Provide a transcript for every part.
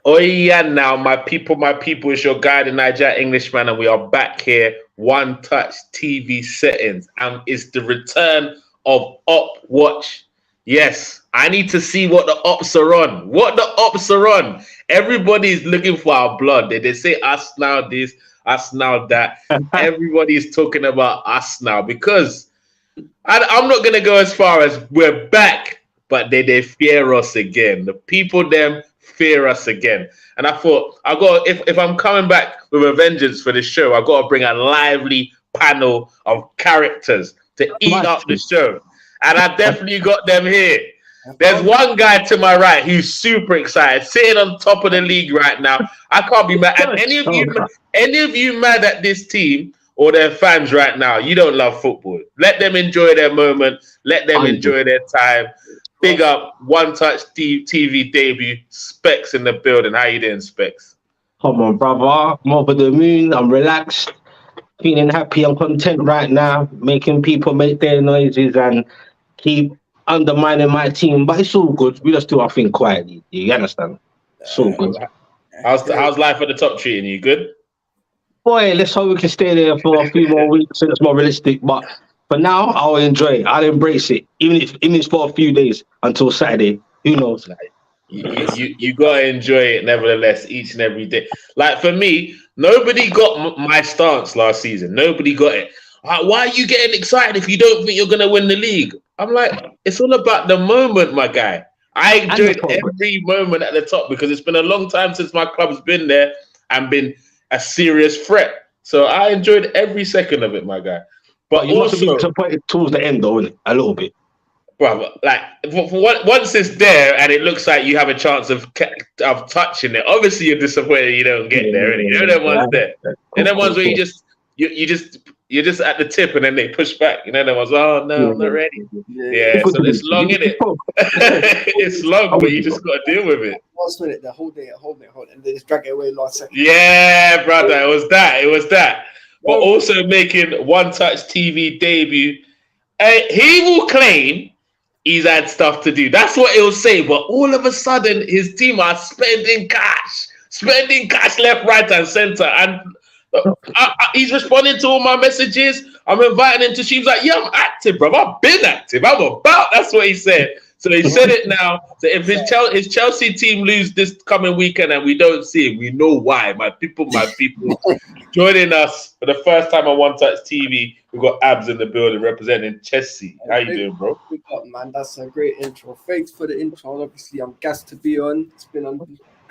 Oh yeah, now my people, it's your guy, the Niger Englishman, and we are back here. One Touch TV settings, and it's the return of Op Watch. Yes, I need to see what the ops are on. What the ops are on. Everybody's looking for our blood. They say us now this, us now that. Everybody's talking about us now because I'm not gonna go as far as we're back, but they fear us again. The people them fear us again. And I thought I got if I'm coming back with a vengeance for this show, I got to bring a lively panel of characters to eat up the show. And I definitely got them here. There's one guy to my right who's super excited, sitting on top of the league right now. I can't be mad. And any of you mad at this team or their fans right now, you don't love football. Let them enjoy their moment. Let them enjoy their time. Big up One Touch TV debut. Specs in the building. How you doing, Specs? Come on, brother. I'm over the moon. I'm relaxed. Feeling happy. I'm content right now. Making people make their noises and keep undermining my team. But it's all good. We just do our thing quietly. You understand? It's all good. How's life at the top treating you? Good? Boy, let's hope we can stay there for a few more weeks and it's more realistic. But for now, I'll enjoy it. I'll embrace it. Even if it's for a few days until Saturday. Who knows? You gotta enjoy it nevertheless each and every day. Like for me, nobody got my stance last season. Nobody got it. Why are you getting excited if you don't think you're gonna win the league? I'm like, it's all about the moment, my guy. I enjoyed every moment at the top because it's been a long time since my club's been there and been a serious threat. So I enjoyed every second of it, my guy. But you also, must have been disappointed towards the end, though, innit? A little bit. Brother, like once it's there and it looks like you have a chance of touching it, obviously you're disappointed you don't get there. Innit? You know them ones there. And them ones where you're just at the tip and then they push back. You know them ones. Oh no, I'm not ready. Yeah, so it's long, innit? It's long, but you just got to deal with it. Last minute, the whole day, and they just drag it away last second. Yeah, brother, it was that. But also making One Touch TV debut, he will claim he's had stuff to do. That's what he'll say. But all of a sudden, his team are spending cash left, right, and center. And he's responding to all my messages. I'm inviting him to streams. Like, yeah, I'm active, bro. I've been active. I'm about. That's what he said. So he said it now. So if his Chelsea team lose this coming weekend and we don't see him, we know why. My people. Joining us for the first time on One Touch TV, we've got Abs in the building representing Chelsea. How you doing, bro? Big up, man. That's a great intro. Thanks for the intro. Obviously, I'm gassed to be on. It's been a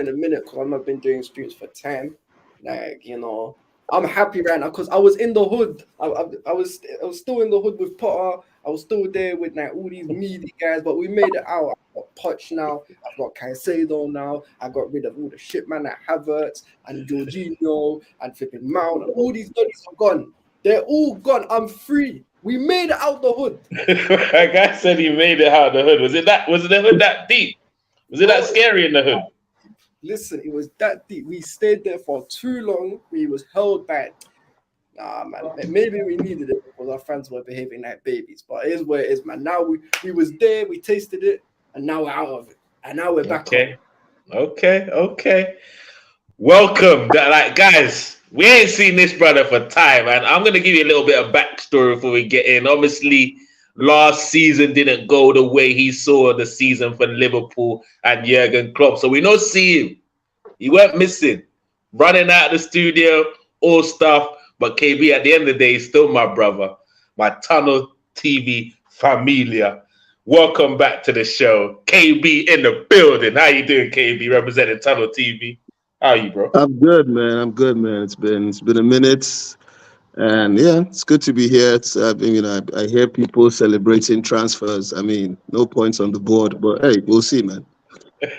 minute because I've not been doing streams for time. Like, you know, I'm happy right now because I was in the hood. I was still in the hood with Potter. I was still there with like all these meaty guys, but we made it out. I've got Poch now. I've got Caicedo now. I got rid of all the shit man like Havertz and Jorginho and flipping Mount. And all these buddies are gone. They're all gone. I'm free. We made it out the hood. A guy said he made it out the hood. Was it the hood that deep? Was it that scary in the hood? Listen, it was that deep. We stayed there for too long. We was held back. Nah, man. Maybe we needed it because our fans were behaving like babies. But it is what it is, man. Now we was there, we tasted it, and now we're out of it. And now we're back on. Okay. Welcome. Like, guys, we ain't seen this brother for time. And I'm going to give you a little bit of backstory before we get in. Obviously, last season didn't go the way he saw the season for Liverpool and Jurgen Klopp. So we don't see him. He weren't missing. Running out of the studio, all stuff. But KB, at the end of the day, is still my brother, my Tunnel TV familia. Welcome back to the show. KB in the building. How you doing, KB, representing Tunnel TV? How are you, bro? I'm good, man. It's been a minute. And yeah, it's good to be here. It's, I hear people celebrating transfers. I mean, no points on the board, but hey, we'll see, man.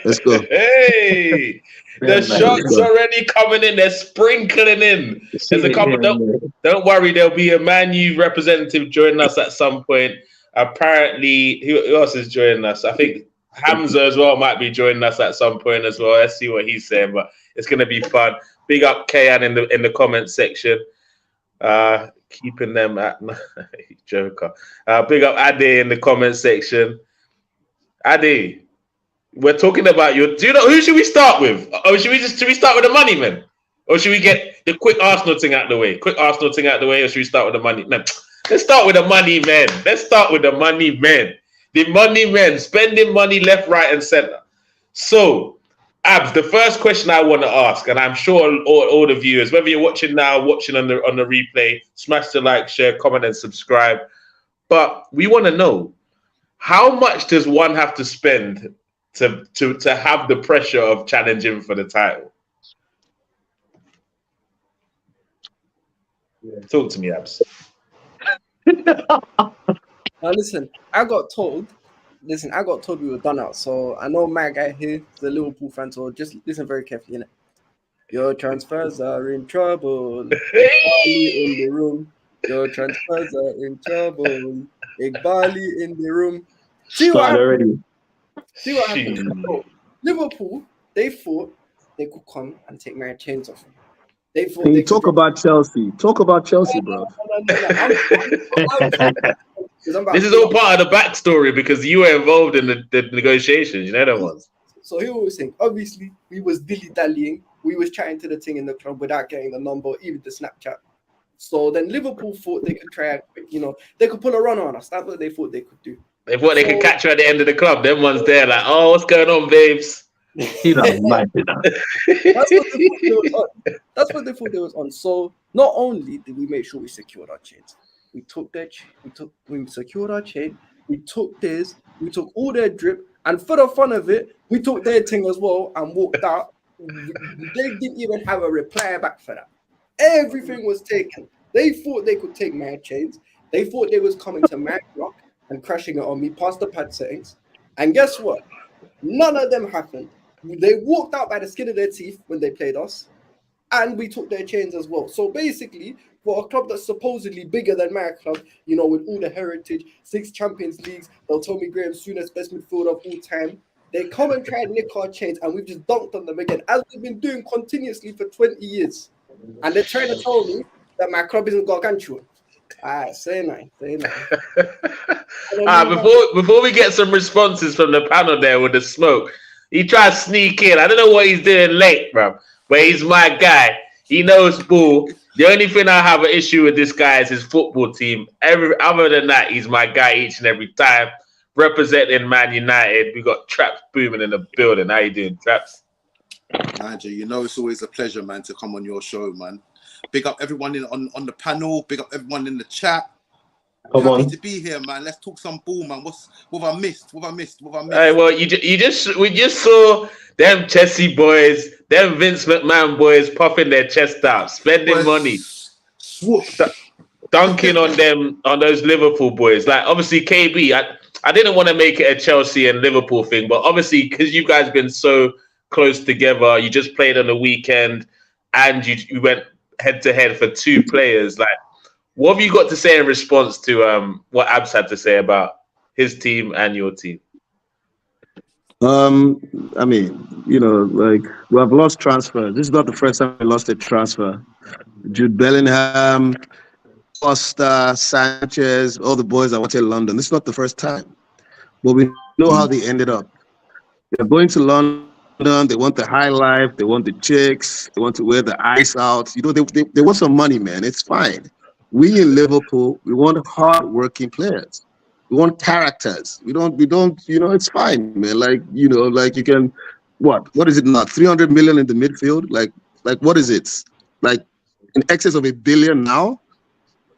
Let's go. Hey, the shots already coming in. They're sprinkling in. There's a couple. Don't worry, there'll be a Man U representative joining us at some point. Apparently, who else is joining us? I think Hamza as well might be joining us at some point as well. Let's see what he's saying, but it's gonna be fun. Big up Kayan in the comment section. Keeping them at Joker. Big up Ade in the comment section. Ade, We're talking about your. Do you know who should we start with? Or should we start with the money men? Or should we get the quick Arsenal thing out the way? Quick Arsenal thing out the way, or should we start with the money? No, let's start with the money men. Let's start with the money men. The money men spending money left, right, and center. So, Abs, the first question I want to ask, and I'm sure all the viewers, whether you're watching now, watching on the replay, smash the like, share, comment, and subscribe. But we want to know, how much does one have to spend to have the pressure of challenging for the title? Talk to me, Abs. Now listen, I got told we were done out. So I know my guy here is a Liverpool fan, so just listen very carefully, innit? Your transfers are in trouble. Igbali in the room. Your transfers are in trouble. Igbali in the room. See what happened? So, Liverpool, they thought they could come and take my chains off. They thought Can you talk about Chelsea? Talk about Chelsea, bro. This is all part of the backstory because you were involved in the negotiations. You know that ones. So here we were saying, obviously, we was dilly-dallying. We was chatting to the thing in the club without getting the number, even the Snapchat. So then Liverpool thought they could try, they could pull a run on us. That's what they thought they could do. They thought they could catch you at the end of the club. Them ones there like, oh, what's going on, babes? That's what they thought they was on. So not only did we make sure we secured our chains, we secured our chain, we took theirs, we took all their drip, and for the fun of it, we took their thing as well and walked out. They didn't even have a reply back for that. Everything was taken. They thought they could take my chains. They thought they was coming to my block and crashing it on me past the pad settings. And guess what? None of them happened. They walked out by the skin of their teeth when they played us, and we took their chains as well. So basically, for a club that's supposedly bigger than my club, with all the heritage, 6 Champions Leagues, they'll tell me Graham Souness best midfielder of all time. They come and try and nick our chains, and we've just dunked on them again, as we've been doing continuously for 20 years. And they're trying to tell me that my club isn't gargantuan. Say nine. Before we get some responses from the panel there with the smoke, he tried to sneak in. I don't know what he's doing late, bro, but he's my guy. He knows ball. The only thing I have an issue with this guy is his football team. Other than that, he's my guy each and every time. Representing Man United, we got Traps booming in the building. How you doing, Traps? Nigel, it's always a pleasure, man, to come on your show, man. Big up everyone on the panel. Big up everyone in the chat. Happy to be here, man. Let's talk some ball, man. What have I missed? Hey, well, we just saw them Chelsea boys, them Vince McMahon boys puffing their chest out, spending money, dunking on them, on those Liverpool boys. Like, obviously, KB, I didn't want to make it a Chelsea and Liverpool thing, but obviously, because you guys been so close together, you just played on the weekend, and you went head-to-head for 2 players. Like, what have you got to say in response to what Abs had to say about his team and your team? I mean, like, we have lost transfers. This is not the first time we lost a transfer. Jude Bellingham, Costa, Sanchez, all the boys that went to London. This is not the first time. But we know how they ended up. They're going to London. They want the high life. They want the chicks. They want to wear the ice out. They want some money, man. It's fine. We in Liverpool, we want hard-working players. We want characters. We don't. It's fine, man. Like you can, what is it now? 300 million in the midfield. Like what is it? Like in excess of $1 billion now.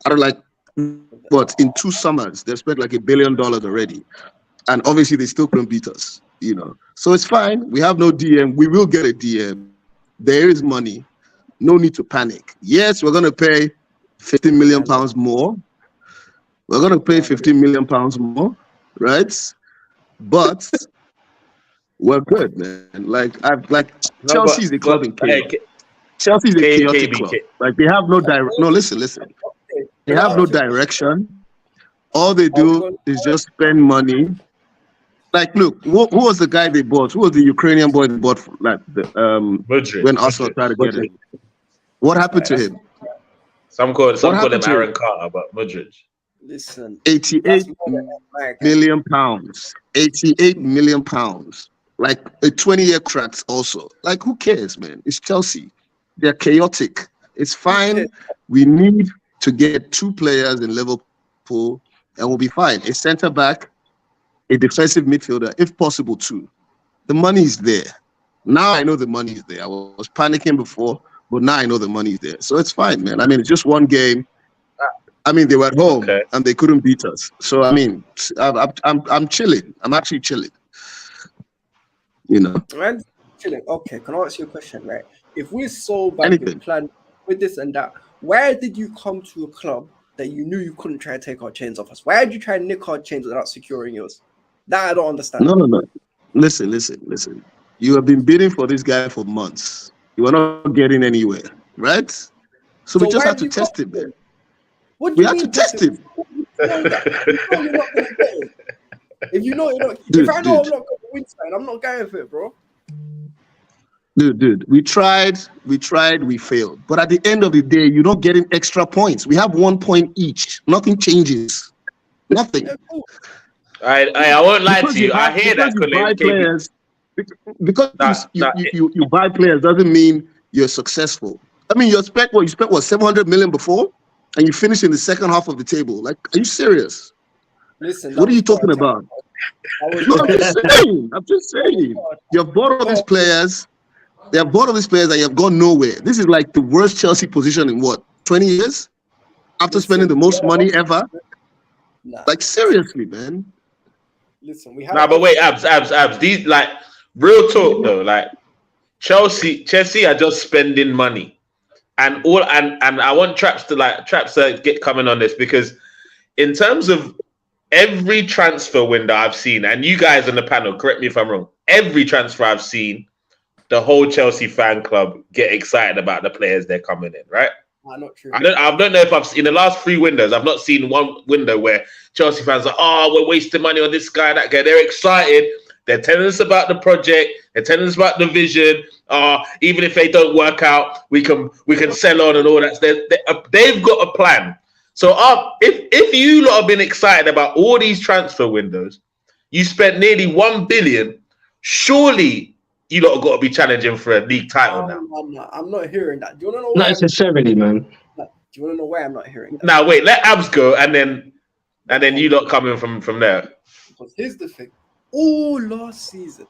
Out of in 2 summers they've spent like $1 billion already, and obviously they still couldn't beat us. So it's fine. We have no DM. We will get a DM. There is money. No need to panic. Yes, we're going to pay £15 million more. We're going to pay £15 million more, right? But we're good, man. Chelsea's a club in chaos. Chelsea's a chaotic club. Like, they have no direct. No, listen. They have no direction. All they do is just spend money. Like, look, who was the guy they bought? Who was the Ukrainian boy they bought? When Arsenal tried to get him. What happened to him? Some call him Aaron Carter, but Mudryk. Listen, 88 million pounds. 88 million pounds, like a 20-year contract also. Like, who cares, man? It's Chelsea. They're chaotic. It's fine. We need to get 2 players in Liverpool and we'll be fine. A centre back, a defensive midfielder, if possible, 2. The money is there. Now I know the money is there. I was panicking before, but now I know the money is there. So it's fine, man. I mean, it's just one game. I mean, they were at home and they couldn't beat us. So I mean, I'm chilling. I'm actually chilling. You know. Man, chilling. Okay, can I ask you a question, right? If we're so bad with plan with this and that, where did you come to a club that you knew you couldn't try to take our chains off us? Why did you try and nick our chains without securing yours? That I don't understand. No. Listen. You have been bidding for this guy for months. You are not getting anywhere, right? So we just have to test him, man. What do we you have mean to test him. If you know you're not, if I know I'm not going to win, I'm not going for it, bro. Dude, we tried, we failed. But at the end of the day, you're not getting extra points. We have 1 point each. Nothing changes. Nothing. I won't lie to you. I hear that, players. Because you buy players doesn't mean you're successful. I mean, you spent 700 million before, and you finish in the second half of the table. Like, are you serious? Listen, what are you talking about? I'm just saying. You've bought all these players. They have bought all these players, and you have gone nowhere. This is like the worst Chelsea position in 20 years? After spending the most money ever? Like, seriously, man. Listen, we have. But wait, abs. These, like, real talk though, like Chelsea are just spending money, and I want Traps to get coming on this, because in terms of every transfer window I've seen, and you guys on the panel, correct me if I'm wrong, every transfer I've seen, the whole Chelsea fan club get excited about the players they're coming in, right? Not true. I don't know if I've in the last 3 windows, I've not seen one window where Chelsea fans are, we're wasting money on this guy, that guy. They're excited. They're telling us about the project. They're telling us about the vision. Even if they don't work out, we can sell on and all that. They've got a plan. So if you lot have been excited about all these transfer windows, you spent nearly 1 billion. Surely you lot have got to be challenging for a league title now. I'm not hearing that. Do you want to know? Not necessarily, man. Do you want to know why I'm not hearing that? Now wait, let Abs go, and then you lot coming from there. Because here's the thing. All last season,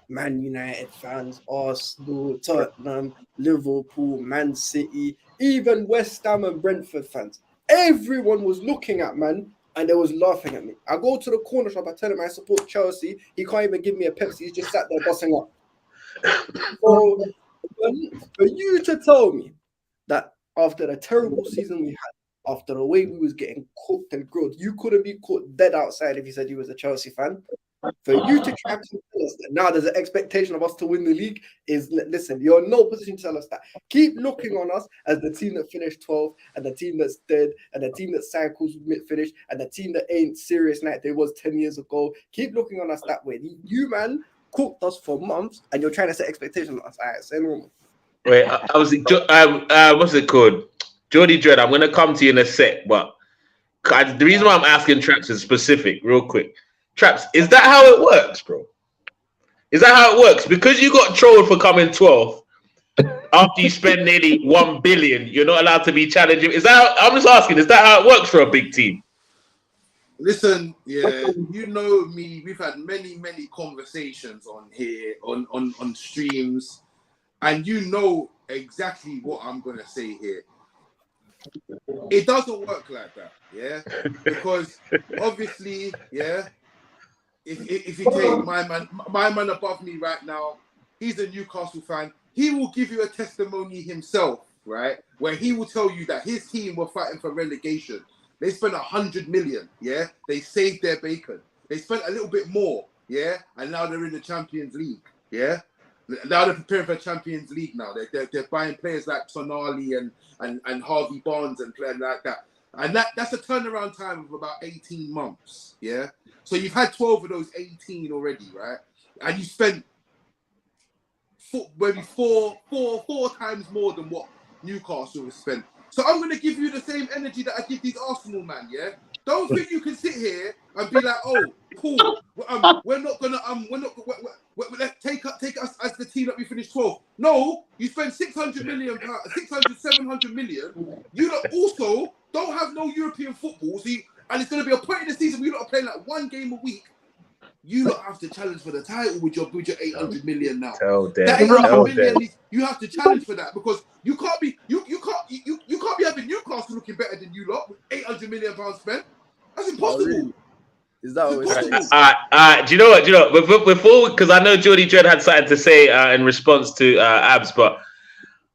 Man United fans, Arsenal, Tottenham, Liverpool, Man City, even West Ham and Brentford fans, everyone was looking at man and they was laughing at me. I go to the corner shop, I tell him I support Chelsea. He can't even give me a Pepsi. He's just sat there bossing up. So for you to tell me that after the terrible season we had, after the way we was getting cooked and grilled, you couldn't be caught dead outside if you said you was a Chelsea fan. For you to try to tell us that now there's an expectation of us to win the league listen, you're in no position to tell us that. Keep looking on us as the team that finished 12th and the team that's dead and the team that cycles mid-finish and the team that ain't serious like they was 10 years ago. Keep looking on us that way. You, man, cooked us for months and you're trying to set expectations on us. All right, say normal. Wait, I was what's it called? Jordy Dread, I'm going to come to you in a sec, but the reason why I'm asking Traps is specific, real quick. Traps, is that how it works, bro? Is that how it works? Because you got trolled for coming 12th, after you spend nearly 1 billion, you're not allowed to be challenging. I'm just asking, is that how it works for a big team? Listen, yeah, you know me. We've had many conversations on here, on streams, and you know exactly what I'm going to say here. It doesn't work like that, yeah? Because obviously, yeah, if you take my man above me right now, he's a Newcastle fan. He will give you a testimony himself, right? Where he will tell you that his team were fighting for relegation. They spent 100 million, yeah? They saved their bacon. They spent a little bit more, yeah? And now they're in the Champions League, yeah? Now they're preparing for Champions League now. They're buying players like Tonali and Harvey Barnes and players like that. And that's a turnaround time of about 18 months, yeah? So you've had 12 of those 18 already, right? And you spent maybe four times more than what Newcastle has spent. So I'm going to give you the same energy that I give these Arsenal man, yeah? Don't think you can sit here and be like, oh, cool, we're not going to, take us as the team that we finished 12th. No, you spend 600 million, 700 million. You lot also don't have no European football, and it's going to be a point in the season where you lot are playing like one game a week. You lot have to challenge for the title with your 800 million now. That 800 million, you have to challenge for that because you can't be having Newcastle looking better than you lot with 800 million pounds spent. That's impossible. Oh, really? Is that what do you know what? Before, because I know Geordie Dread had something to say in response to Abs, but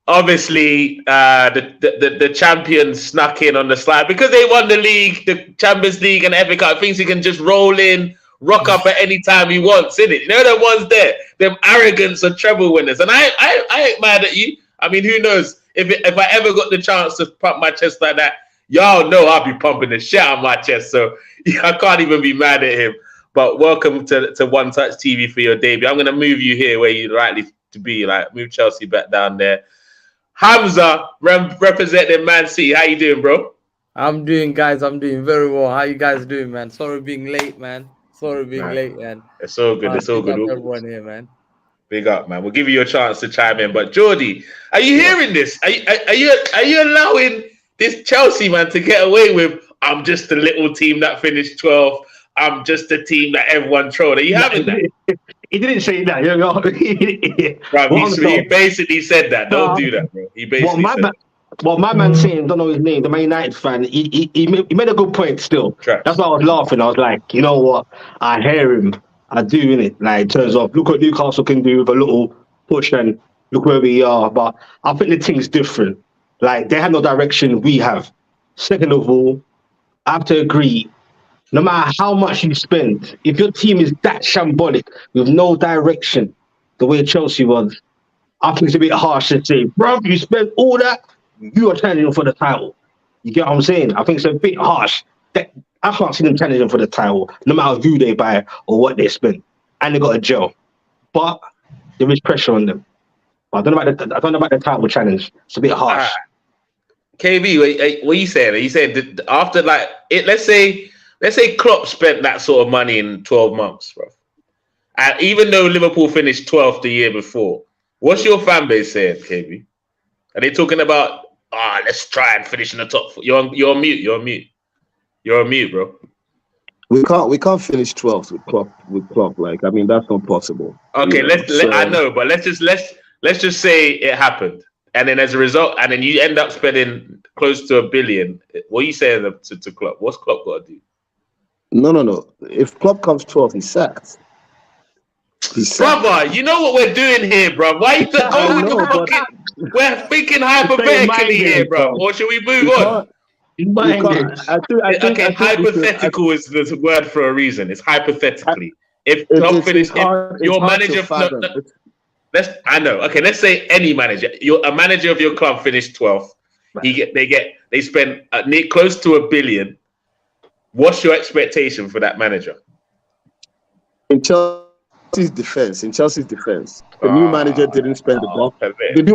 obviously the champions snuck in on the slide because they won the league, the Champions League, and FA Cup. Thinks he can just roll in. Rock up at any time he wants, innit? You know the ones there, them arrogance of treble winners. And I ain't mad at you. I mean, who knows? If I ever got the chance to pump my chest like that, y'all know I'll be pumping the shit out of my chest. So I can't even be mad at him. But welcome to One Touch TV for your debut. I'm going to move you here where you're likely to be. Like, move Chelsea back down there. Hamza, representing Man City. How you doing, bro? I'm doing very well. How you guys doing, man? Sorry being late, man. Late, man. It's all good. It's all good. Everyone here, man. Big up, man. We'll give you a chance to chime in. But Geordie, are you hearing this? Are you allowing this Chelsea man to get away with? I'm just a little team that finished 12th. I'm just a team that everyone trolled. Are you having that? He didn't say that. You know? Bro, he basically said that. Don't do that, bro. He basically said that. Well, my man saying, don't know his name, the Man United fan, he made a good point still. Trash. That's why I was laughing. I was like, you know what? I hear him. I do, innit? Like, in terms of, look what Newcastle can do with a little push and look where we are. But I think the thing's different. Like, they have no direction, we have. Second of all, I have to agree, no matter how much you spend, if your team is that shambolic with no direction, the way Chelsea was, I think it's a bit harsh to say, bro, you spent all that, you are challenging for the title. You get what I'm saying? I think it's a bit harsh. I can't see them challenging for the title, no matter who they buy or what they spend. And they got a gel. But there is pressure on them. But I don't know about the title challenge. It's a bit harsh. KB, what are you saying? Are you saying that after let's say Klopp spent that sort of money in 12 months, bro? And even though Liverpool finished 12th the year before, what's your fan base saying, KB? Are they talking about, let's try and finish in the top four? You're on mute. You're on mute, bro. We can't finish 12th with Klopp. Like, I mean, that's not possible. Okay, I know, but let's just say it happened, and then as a result, and then you end up spending close to $1 billion. What are you saying to Klopp? What's Klopp got to do? No. If Klopp comes 12th, he's sacked. Brother, you know what we're doing here, bro. Why you we're thinking hypothetically here, bro. Or should we move on? Okay, hypothetical is the word for a reason. It's hypothetically. If Klopp finished, your manager, I know. Okay, let's say any manager. A manager of your club finished 12th. They spend close to $1 billion. What's your expectation for that manager? In Chelsea's defense, the new manager didn't spend the bulk. The new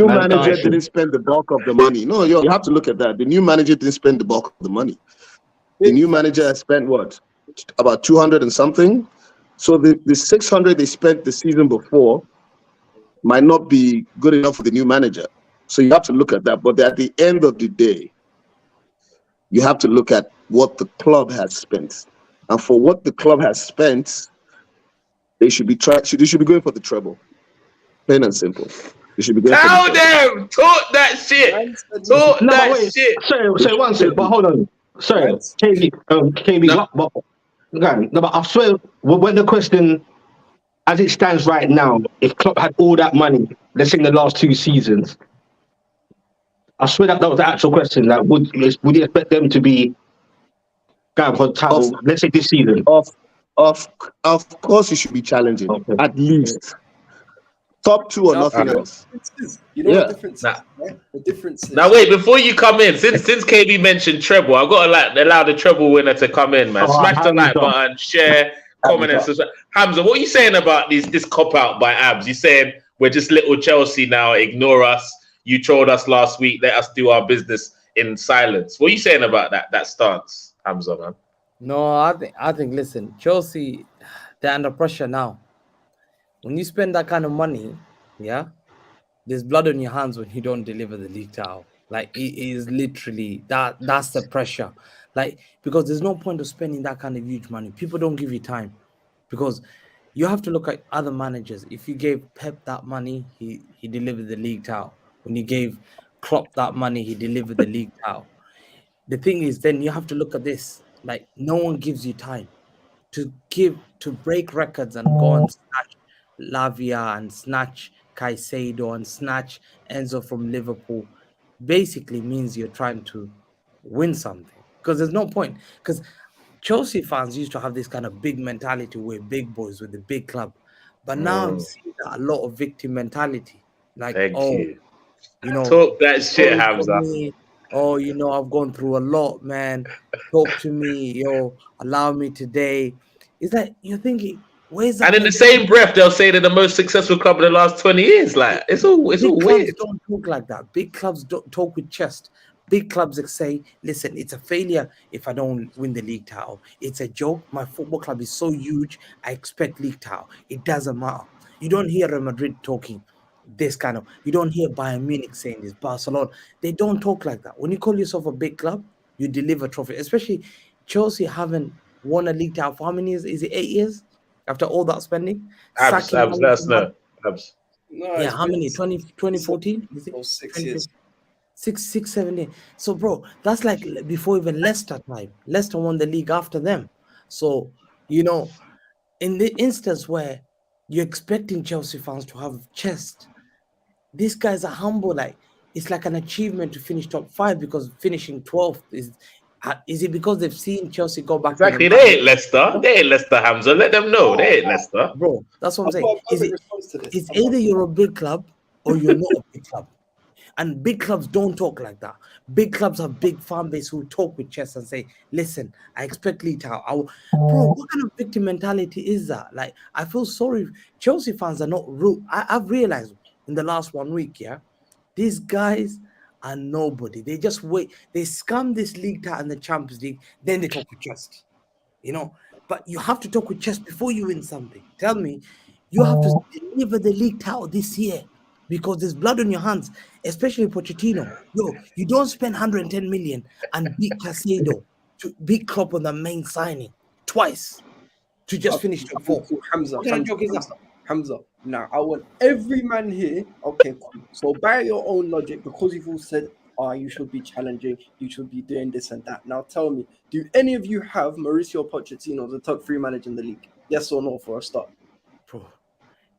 manager didn't spend the bulk of the money. No, you have to look at that. The new manager didn't spend the bulk of the money. The new manager has spent what? About 200 and something. So the 600 they spent the season before might not be good enough for the new manager. So you have to look at that. But at the end of the day, you have to look at what the club has spent. And for what the club has spent, they should be going for the treble. Plain and simple. They should be going Tell them! Talk that shit! Talk that shit! Sorry, one second, but hold on. Sorry, KB, but I swear, when the question, as it stands right now, if Klopp had all that money, let's say in the last 2 seasons, I swear that was the actual question. That would you expect them to be going for the title? Let's say this season. Of course, you should be challenging at least top 2 or nothing else. You know the difference. The difference is. Now wait, before you come in, since KB mentioned treble, I've got to allow the treble winner to come in, man. Smash the like button, share, comment, and subscribe. Hamza, what are you saying about this cop out by Abs? You saying we're just little Chelsea now? Ignore us. you told us last week, let us do our business in silence. What are you saying about that stance, Hamza, man? No, I think. Listen, Chelsea, they're under pressure now. When you spend that kind of money, yeah, there's blood on your hands when you don't deliver the league title. Like it is literally that's the pressure. Like, because there's no point of spending that kind of huge money. People don't give you time, because you have to look at other managers. If you gave Pep that money, he delivered the league title. When you gave Klopp that money, he delivered the league title. The thing is, then you have to look at this. Like, no one gives you time to break records and go and snatch Lavia and snatch Caicedo and snatch Enzo from Liverpool. Basically means you're trying to win something, because there's no point. Because Chelsea fans used to have this kind of big mentality, we're big boys with the big club, but now I'm seeing a lot of victim mentality. Like, Thank you. you know, Talk that shit, Hamza. Oh, you know, I've gone through a lot, man. Talk to me, allow me today. It's like you're thinking, where's that? And in the same breath, they'll say they're the most successful club in the last 20 years. Like, it's all Big weird. clubs don't talk like that. Big clubs don't talk with chest. Big clubs that say, listen, it's a failure if I don't win the league title. It's a joke. My football club is so huge, I expect league title. It doesn't matter. You don't hear Real Madrid talking this kind of, you don't hear Bayern Munich saying this, Barcelona. They don't talk like that. When you call yourself a big club, you deliver trophy. Especially Chelsea haven't won a league title for how many years? Is it 8 years? After all that spending? Abs, that's no. Abs. No, Yeah, how many? 2014? Is it? 6 years. 6, 7 years. So, bro, that's like before even Leicester time. Leicester won the league after them. So, you know, in the instance where you're expecting Chelsea fans to have chest, these guys are humble. Like, it's like an achievement to finish top 5, because finishing 12th is it because they've seen Chelsea go back? Exactly, they ain't Leicester. They ain't Leicester, Hamza. Let them know. They ain't Leicester. Bro, that's what I'm saying. It's either you're a big club or you're not a big club. And big clubs don't talk like that. Big clubs have big fan base who talk with chest and say, listen, I expect league title. Bro, what kind of victim mentality is that? Like, I feel sorry. Chelsea fans are not rude. I've realized in the last 1 week, yeah, these guys are nobody. They just wait. They scam this league title and the Champions League, then they talk with chest. You know, but you have to talk with chest before you win something. Tell me, you have to deliver the league title this year, because there's blood on your hands, especially Pochettino. You don't spend 110 million and beat Caicedo to beat Klopp on the main signing twice to just finish top 4. Hamza. Now, I want every man here. Okay, cool. So by your own logic, because you've all said, you should be challenging, you should be doing this and that. Now tell me, do any of you have Mauricio Pochettino, the top 3 manager in the league? Yes or no for a start?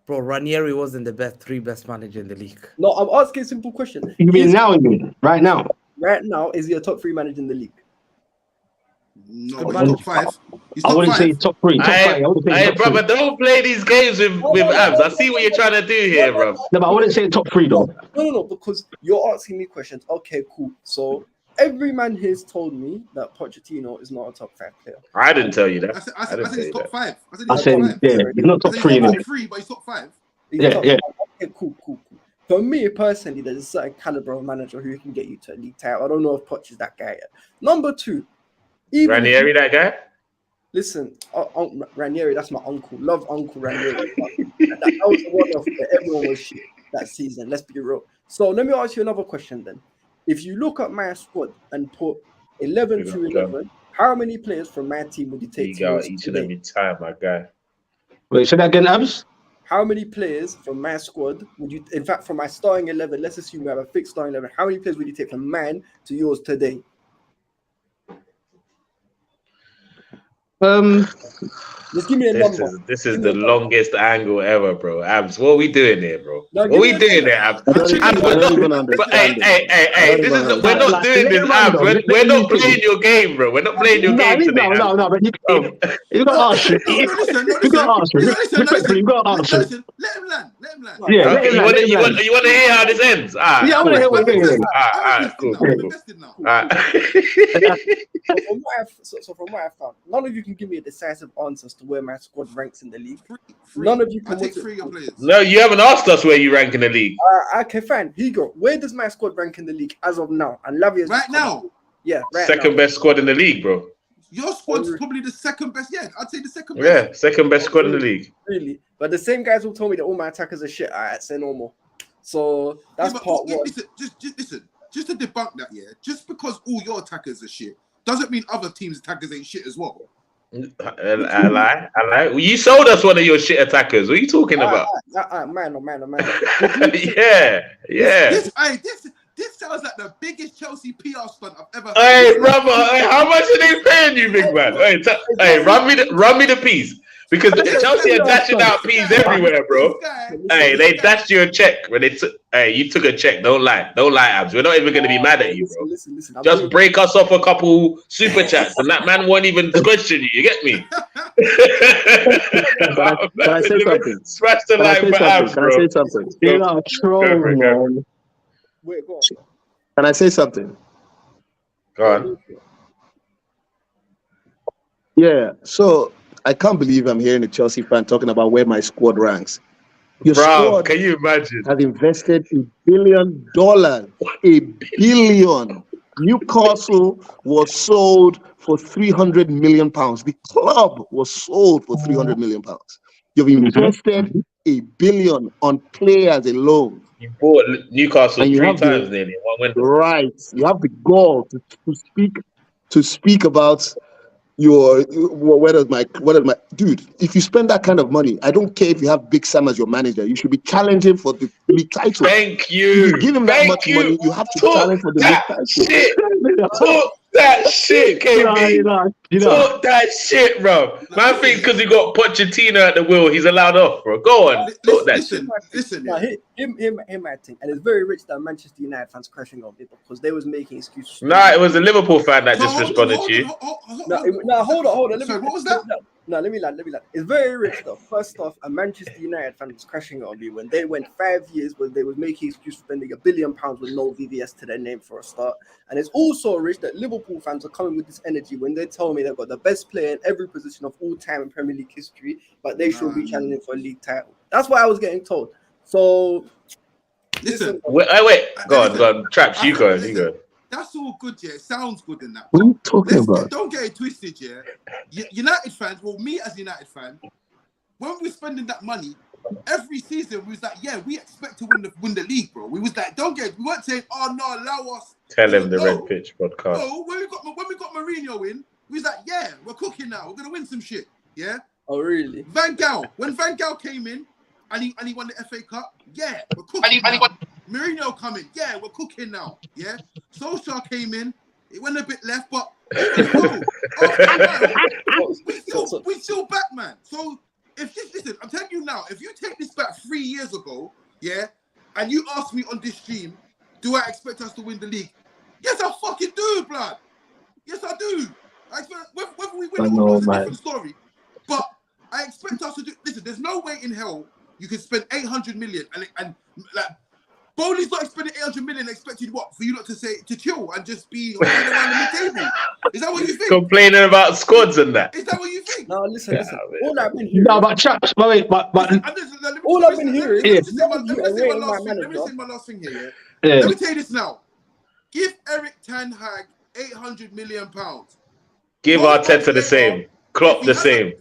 Bro, Ranieri wasn't the 3 best manager in the league. No, I'm asking a simple question. You mean now? Right now? Right now, is he a top 3 manager in the league? No, but he's top 5. I wouldn't say top 3. Hey, brother, don't play these games with Abs. I see what you're trying to do here, bro. No, but I wouldn't say top 3 though. No, because you're asking me questions. Okay, cool. So every man here's told me that Pochettino is not a top 5 player. I didn't tell you that. I said he's top 5. I said yeah, he's not top 3. He's not top 3, but he's top 5. Yeah. Okay, cool. For me personally, there's a certain caliber of manager who can get you to a league title. I don't know if Poch is that guy yet. Number 2, Ranieri, that guy? Listen, Ranieri, that's my uncle. Love Uncle Ranieri. that was the one of everyone was shit that season. Let's be real. So let me ask you another question then. If you look at my squad and put 11 to 11, how many players from my team would you take? You go each and every time, my guy. Wait, say that again, Abs? How many players from my squad would you, in fact, from my starting 11, let's assume we have a fixed starting 11, how many players would you take from mine to yours today? Just give me a number. This is the longest angle ever, bro. Abs, what are we doing here, bro? What are we doing here, Abs? Hey, this is we're not doing this, Abs. We're not playing your game, bro. We're not playing your game today. No, but you got to answer. You got to answer. Respectfully, you got to answer. Let him land. Yeah, okay, you want to hear how this ends? Yeah, I want to hear what you're saying. Cool. So from what I've found, none of you can give me a decisive answer as to where my squad ranks in the league. Three. None of you can. I take 3 of your players. No, you haven't asked us where you rank in the league. Okay, fine. Here you go. Where does my squad rank in the league as of now? And Lavia's Right now? Yeah, right Second now. best squad in the league, bro. Your squad's probably the second best. Yeah, I'd say the second best. Yeah, second best squad in the league. Really? But the same guys who told me that all my attackers are shit. Alright, say no more. So that's part one. Listen, just to debunk that, yeah. Just because all your attackers are shit doesn't mean other teams' attackers ain't shit as well. I lie. Well, you sold us one of your shit attackers. What are you talking about? Man. Yeah. This sounds like the biggest Chelsea PR stunt I've ever heard. Hey, brother, how much are they paying you, big man? Hey, run me the piece. Because Chelsea are dashing out peas everywhere, bro. Hey, they dashed you a check when you took a check. Don't lie, Abs. We're not even going to be mad at you, bro. Listen. Just break us off a couple super chats, and that man won't even question you. You get me? Can I say something? Smash the line for Abs, Can I bro. say something? You're not a troll, man. Wait, go on. Can I say something? Go on. Yeah, so I can't believe I'm hearing a Chelsea fan talking about where my squad ranks. Your Bro, squad can you imagine? has invested $1 billion. $1 billion. Newcastle was sold for £300 million. The club was sold for £300 million. You've invested $1 billion on players alone. You bought Newcastle And you 3 have the- times nearly in one window. Right. You have the gall to speak about your what is my dude. If you spend that kind of money, I don't care if you have Big Sam as your manager. You should be challenging for the league title. Thank you. If you give him that much money, you have to challenge for the league title. Talk that shit, KB. Talk that shit, bro. Man thinks because he got Pochettino at the wheel, he's allowed off, bro. Go on. Talk that shit. Listen. No, him acting, and it's very rich that Manchester United fans crashing on me because they was making excuses. Nah, it was a Liverpool fan that just responded to you. Hold on. Sorry, what was that? No, let me land. It's very rich though. First off, a Manchester United fan was crashing on me when they went 5 years where they was making excuses for spending £1 billion with no VVS to their name for a start. And it's also rich that Liverpool fans are coming with this energy when they tell me they've got the best player in every position of all time in Premier League history, but they should be challenging for a league title. That's what I was getting told. So Listen. Wait. Go on. Traps, you go. That's all good, yeah. It sounds good in that. What are you talking about? Don't get it twisted, yeah. United fans, well, me as a United fan, when we're spending that money, every season we was like, yeah, we expect to win the league, bro. We was like, we weren't saying, oh no, allow us. Tell him the Red Pitch podcast. No, when we got Mourinho in, we was like, yeah, we're cooking now. We're gonna win some shit, yeah. Oh really? Van Gaal, when Van Gaal came in and he won the FA Cup, yeah, we're cooking. Mourinho coming, yeah, we're cooking now, yeah. Solskjaer came in, it went a bit left, but we still back, man. So listen, I'm telling you now, if you take this back 3 years ago, yeah, and you ask me on this stream, do I expect us to win the league? Yes, I fucking do, blood. Yes, I do. Whether we win or not is a different story. But I expect us to do. Listen, there's no way in hell you can spend 800 million and like. Bowley's not spending 800 million expecting what? For you not to say to chill and just be around the mid-table. Is that what you think? Complaining about squads and that. Is that what you think? No, listen. All I've been hearing. No, but Chaps, but All I've been hearing. Let me say my last thing here. Yeah? Let me tell you this now. Give Eric Ten Hag £800 million. Give Arteta the same. Klopp the same.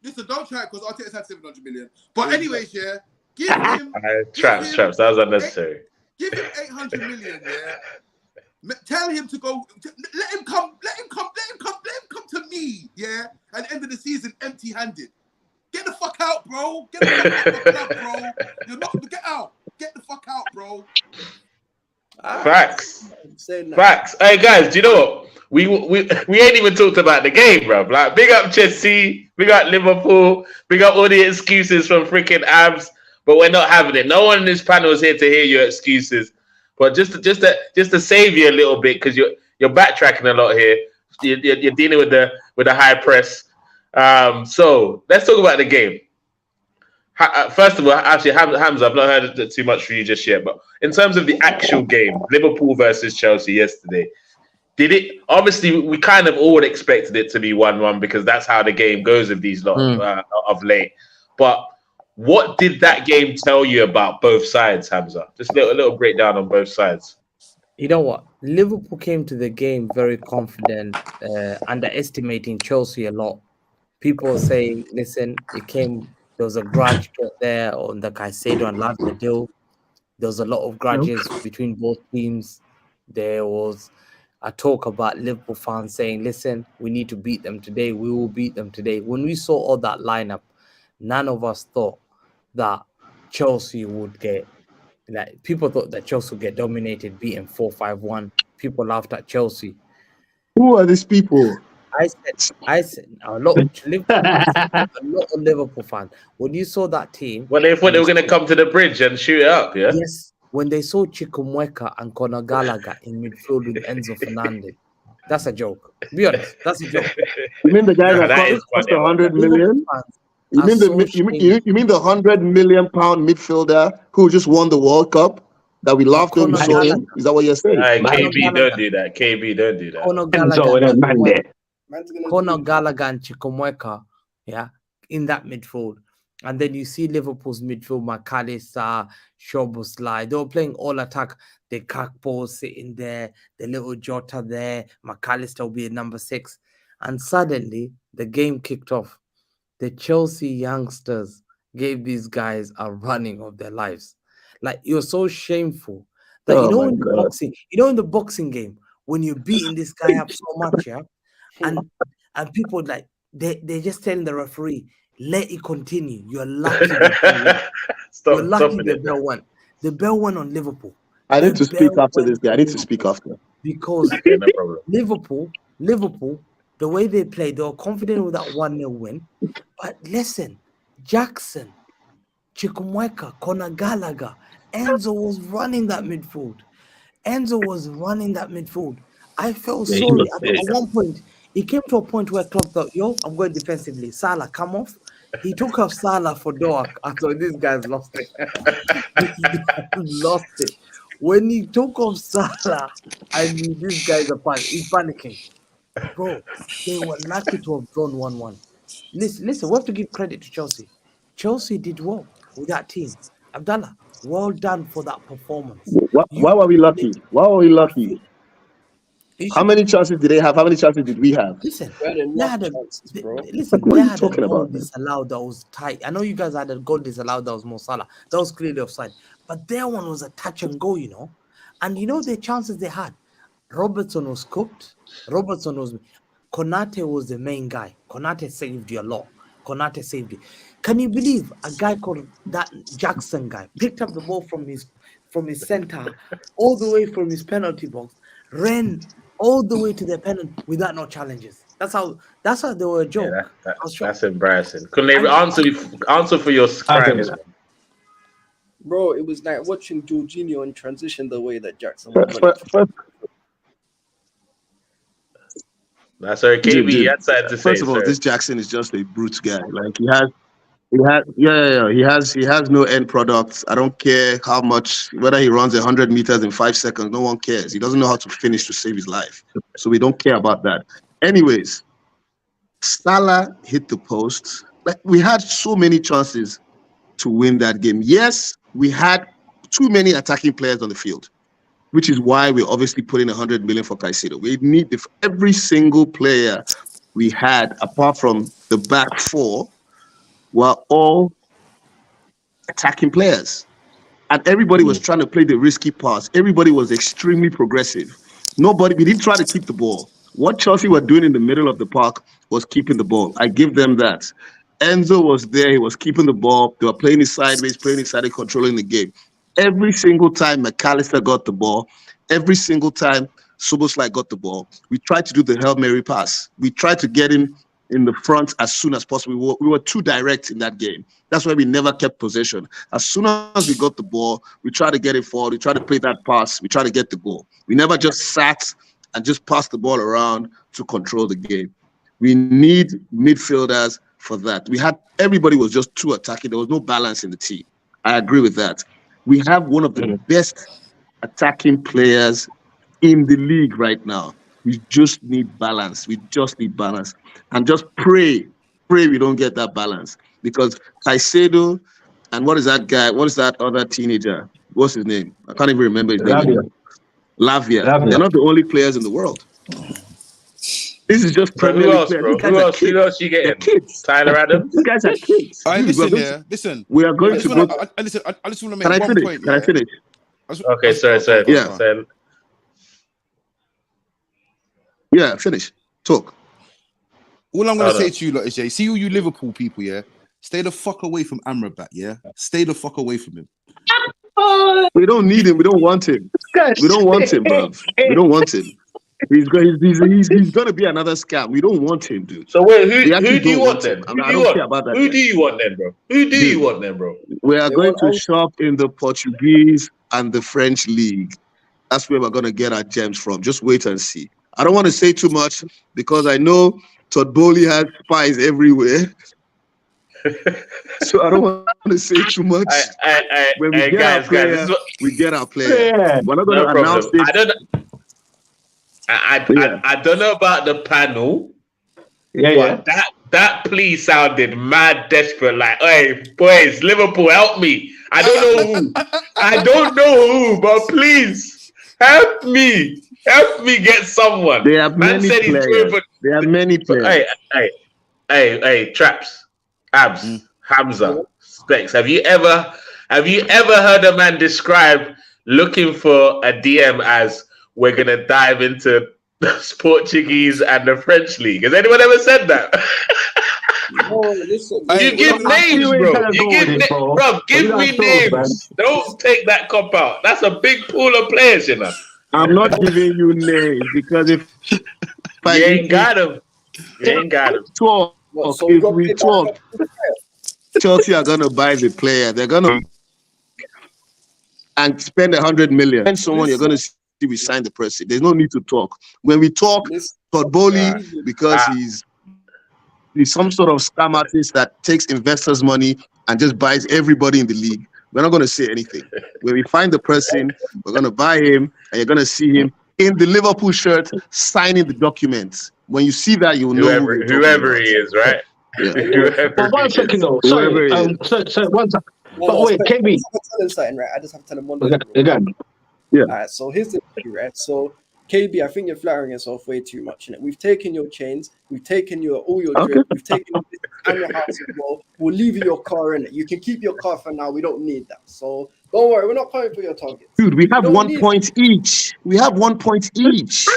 Listen, don't try it because Arteta's had 700 million. But anyways, yeah. Give him traps. That was unnecessary. Give him 800 million, yeah. Tell him to go. Let him come to me, yeah. At the end of the season, empty-handed. Get the fuck out, bro. Get the fuck out, bro. You're not. Get out. Get the fuck out, bro. Facts. Hey guys, do you know what? We ain't even talked about the game, bro. Like, big up Chelsea, big up Liverpool, big up all the excuses from freaking Abs. But we're not having it. No one in this panel is here to hear your excuses. But just to save you a little bit, because you're backtracking a lot here. You're dealing with the high press. So let's talk about the game. First of all, actually, Hamza, I've not heard too much from you just yet. But in terms of the actual game, Liverpool versus Chelsea yesterday, did it? Obviously, we kind of all expected it to be 1-1 because that's how the game goes with these lot of late. But what did that game tell you about both sides, Hamza? Just a little breakdown on both sides. You know what? Liverpool came to the game very confident, underestimating Chelsea a lot. People say, listen, there was a grudge there on the Caicedo and Lance deal. There was a lot of grudges between both teams. There was a talk about Liverpool fans saying, listen, we need to beat them today. We will beat them today. When we saw all that lineup, none of us thought that Chelsea would get, like, people thought that Chelsea would get dominated, beaten 4-5-1. People laughed at Chelsea. Who are these people? I said a lot of Liverpool fans. When you saw that team, well, they thought they were going to come to the bridge and shoot it up. Yeah. Yes. When they saw Chukwuemeka and Conor Gallagher in midfield with Enzo Fernandez, that's a joke. Be honest, that's a joke. You mean the guy that cost 100 million? You mean the 100 million pound midfielder who just won the World Cup that we laughed when we saw him? Is that what you're saying? KB, don't do that. KB, don't do that. Conor Gallagher and Chukwuemeka, in that midfield. And then you see Liverpool's midfield, McAllister, Szoboszlai. They were playing all attack. The Gakpo sitting there, the little Jota there. McAllister will be at number 6. And suddenly, the game kicked off. The Chelsea youngsters gave these guys a running of their lives. Like, it was so shameful. That in the boxing game, when you're beating this guy up so much, and people like they're just telling the referee, let it continue. You're lucky. You're lucky the bell won. The bell won on Liverpool. I need to speak after this guy. I need to speak after. Because Liverpool, the way they played, they were confident with that 1-0 win. But listen, Jackson, Chukwuemeka, Conor Gallagher, Enzo was running that midfield. I felt sorry. At one point, it came to a point where Klopp thought, I'm going defensively. Salah, come off. He took off Salah for Doak. I thought, this guy's lost it. Lost it. When he took off Salah, I mean, this guy's he's panicking. Bro, they were lucky to have drawn 1-1. Listen, we have to give credit to Chelsea. Chelsea did well with that team. Abdalla, well done for that performance. Why were we lucky? How many chances did they have? How many chances did we have? Listen, they had a goal disallowed that was tight. I know you guys had a goal disallowed that was more Salah. That was clearly offside. But their one was a touch and go, And the chances they had. Robertson was cooked. Konate was the main guy. Konate saved you a lot. Can you believe a guy called that Jackson guy picked up the ball from his center all the way from his penalty box, ran all the way to the penalty without no challenges. That's how they were a joke. Yeah, that's embarrassing. Couldn't they answer for your crimes? Bro, it was like watching Jorginho in transition the way that Jackson was. That's our KB. First of all, this Jackson is just a brute guy. Like he has no end product. I don't care how much, whether he runs 100 meters in 5 seconds, no one cares. He doesn't know how to finish to save his life. So we don't care about that. Anyways, Salah hit the post. Like, we had so many chances to win that game. Yes, we had too many attacking players on the field, which is why we're obviously putting 100 million for Caicedo. We need every single player we had, apart from the back four, were all attacking players. And everybody was trying to play the risky pass. Everybody was extremely progressive. We didn't try to keep the ball. What Chelsea were doing in the middle of the park was keeping the ball. I give them that. Enzo was there. He was keeping the ball. They were playing it sideways, controlling the game. Every single time McAllister got the ball, every single time Szoboszlai got the ball, we tried to do the Hail Mary pass. We tried to get him in the front as soon as possible. We were too direct in that game. That's why we never kept possession. As soon as we got the ball, we tried to get it forward. We tried to play that pass. We tried to get the goal. We never just sat and just passed the ball around to control the game. We need midfielders for that. Everybody was just too attacking. There was no balance in the team. I agree with that. We have one of the best attacking players in the league right now. We just need balance. We just need balance. And just pray we don't get that balance. Because Caicedo and what is that guy? What is that other teenager? What's his name? I can't even remember his name anymore. Lavia. They're not the only players in the world. This is just But Premier who League else, players. bro? These guys Who are else? kids. Who else you They're getting? kids. Tyler Adams? These guys are kids. All right, Dude, listen. we are going I to just go. want to make Can I one finish? point. Can I finish? Okay, sorry. Yeah. So, Yeah, finish. Talk. All I'm going to Hold say on. to you lot is, see all you Liverpool people, yeah? Stay the fuck away from Amrabat, yeah? Stay the fuck away from him. We don't need him. We don't want him. We don't want him, bro. We don't want him. He's going to be another scam. We don't want him, dude. so wait, We who actually do you don't want him. then? I Who do don't you care about want? that Who guy. do you want then, bro? Who do you Dude. want then, bro? We are They going want to all- shop in the Portuguese and the French league. That's where we're going to get our gems from. Just wait and see. I don't want to say too much because I know Todd Bowley has spies everywhere. So I don't want to say too much. When we get our player, this is what, we get our player. Yeah. We're not going no to announce problem. it. I don't know about the panel, Yeah. but that plea sounded mad desperate. Like, hey, boys, Liverpool, help me. I don't know who, but please help me. Help me get someone. They have Man many said he's players. going for. They have many players. Hey, Traps, Abs, Hamza, Specs. Have you ever heard a man describe looking for a DM as we're gonna dive into the Portuguese and the French league? Has anyone ever said that? No, listen. You give names, bro. You give bro. Give me names. Don't take that cop out. That's a big pool of players, you know. I'm not giving you names because if You ain't got him. You ain't got him. talk, What, so if got we paid talk, by- Chelsea are gonna buy the player. They're gonna and spend 100 million. And someone you're gonna see we sign the person. There's no need to talk. When we talk, Listen, Todd Bowley, because he's some sort of scam artist that takes investors' money and just buys everybody in the league. We're not going to say anything. When we find the person, we're going to buy him, and you're going to see him in the Liverpool shirt signing the documents. When you see that, you'll know whoever he is, right? Yeah. But 1 second though. Sorry. So 1 second. But wait, KB. I tell him something, right? I just have to tell him one Again. thing. Yeah. All right, so here's the issue, right? So, KB, I think you're flattering yourself way too much. Innit? We've taken your chains, we've taken all your drip, we've taken and your house as well. We'll leave you your car in it. You can keep your car for now. We don't need that. So don't worry, we're not paying for your targets. Dude, we have don't 1 need point each. We have 1 point each.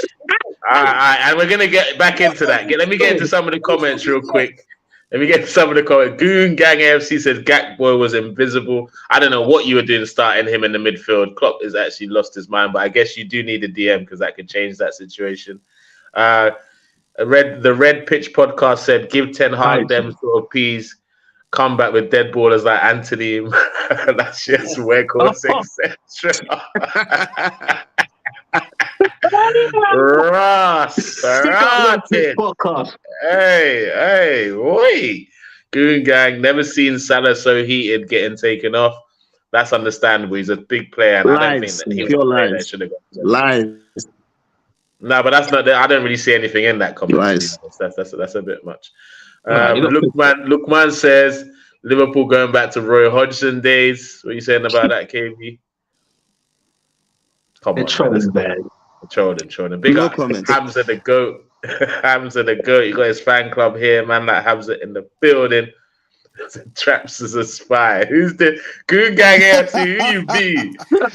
All right, and we're gonna get back into that. Let me get into some of the comments real quick. Goon Gang AFC says Gakpo was invisible. I don't know what you were doing starting him in the midfield. Klopp has actually lost his mind, but I guess you do need a DM because that could change that situation. The Red Pitch podcast said give Ten Hag them sort of peas. Come back with dead ballers like Anthony. That's just Weghorst, etc. Ross, hey, boy. Goon Gang, never seen Salah so heated getting taken off. That's understandable. He's a big player, and I don't think that he was a player that should have got. Lies. No, but that's not. I don't really see anything in that comment. Lies. That's a bit much. Lookman says Liverpool going back to Roy Hodgson days. What are you saying about that, KB? Come on, trolling. Big up Hamza the GOAT. Hamza the GOAT. You got his fan club here, man. Like Hamza in the building. Traps as a spy. Who's the Goon Gang AFC?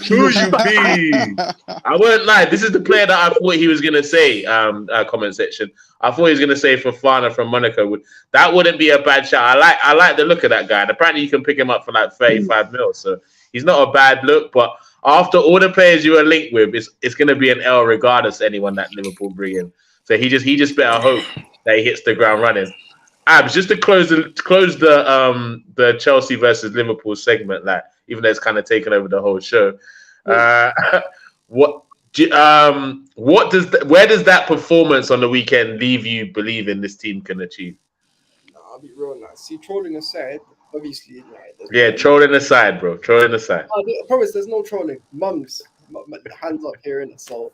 Who you be? I won't lie. This is the player that I thought he was gonna say. Comment section. I thought he was gonna say Fofana from Monaco. That wouldn't be a bad shot. I like the look of that guy. And apparently you can pick him up for like 35 mil. So he's not a bad look. But after all the players you are linked with, it's gonna be an L regardless anyone that Liverpool bring in. So he just better hope that he hits the ground running. Abs, just to close the Chelsea versus Liverpool segment, like even though it's kind of taken over the whole show, where does that performance on the weekend leave you believing this team can achieve? No, I'll be real nice. See, trolling aside, obviously, trolling aside, bro. Trolling aside. I promise, there's no trolling. Mums, hands up here in it. So,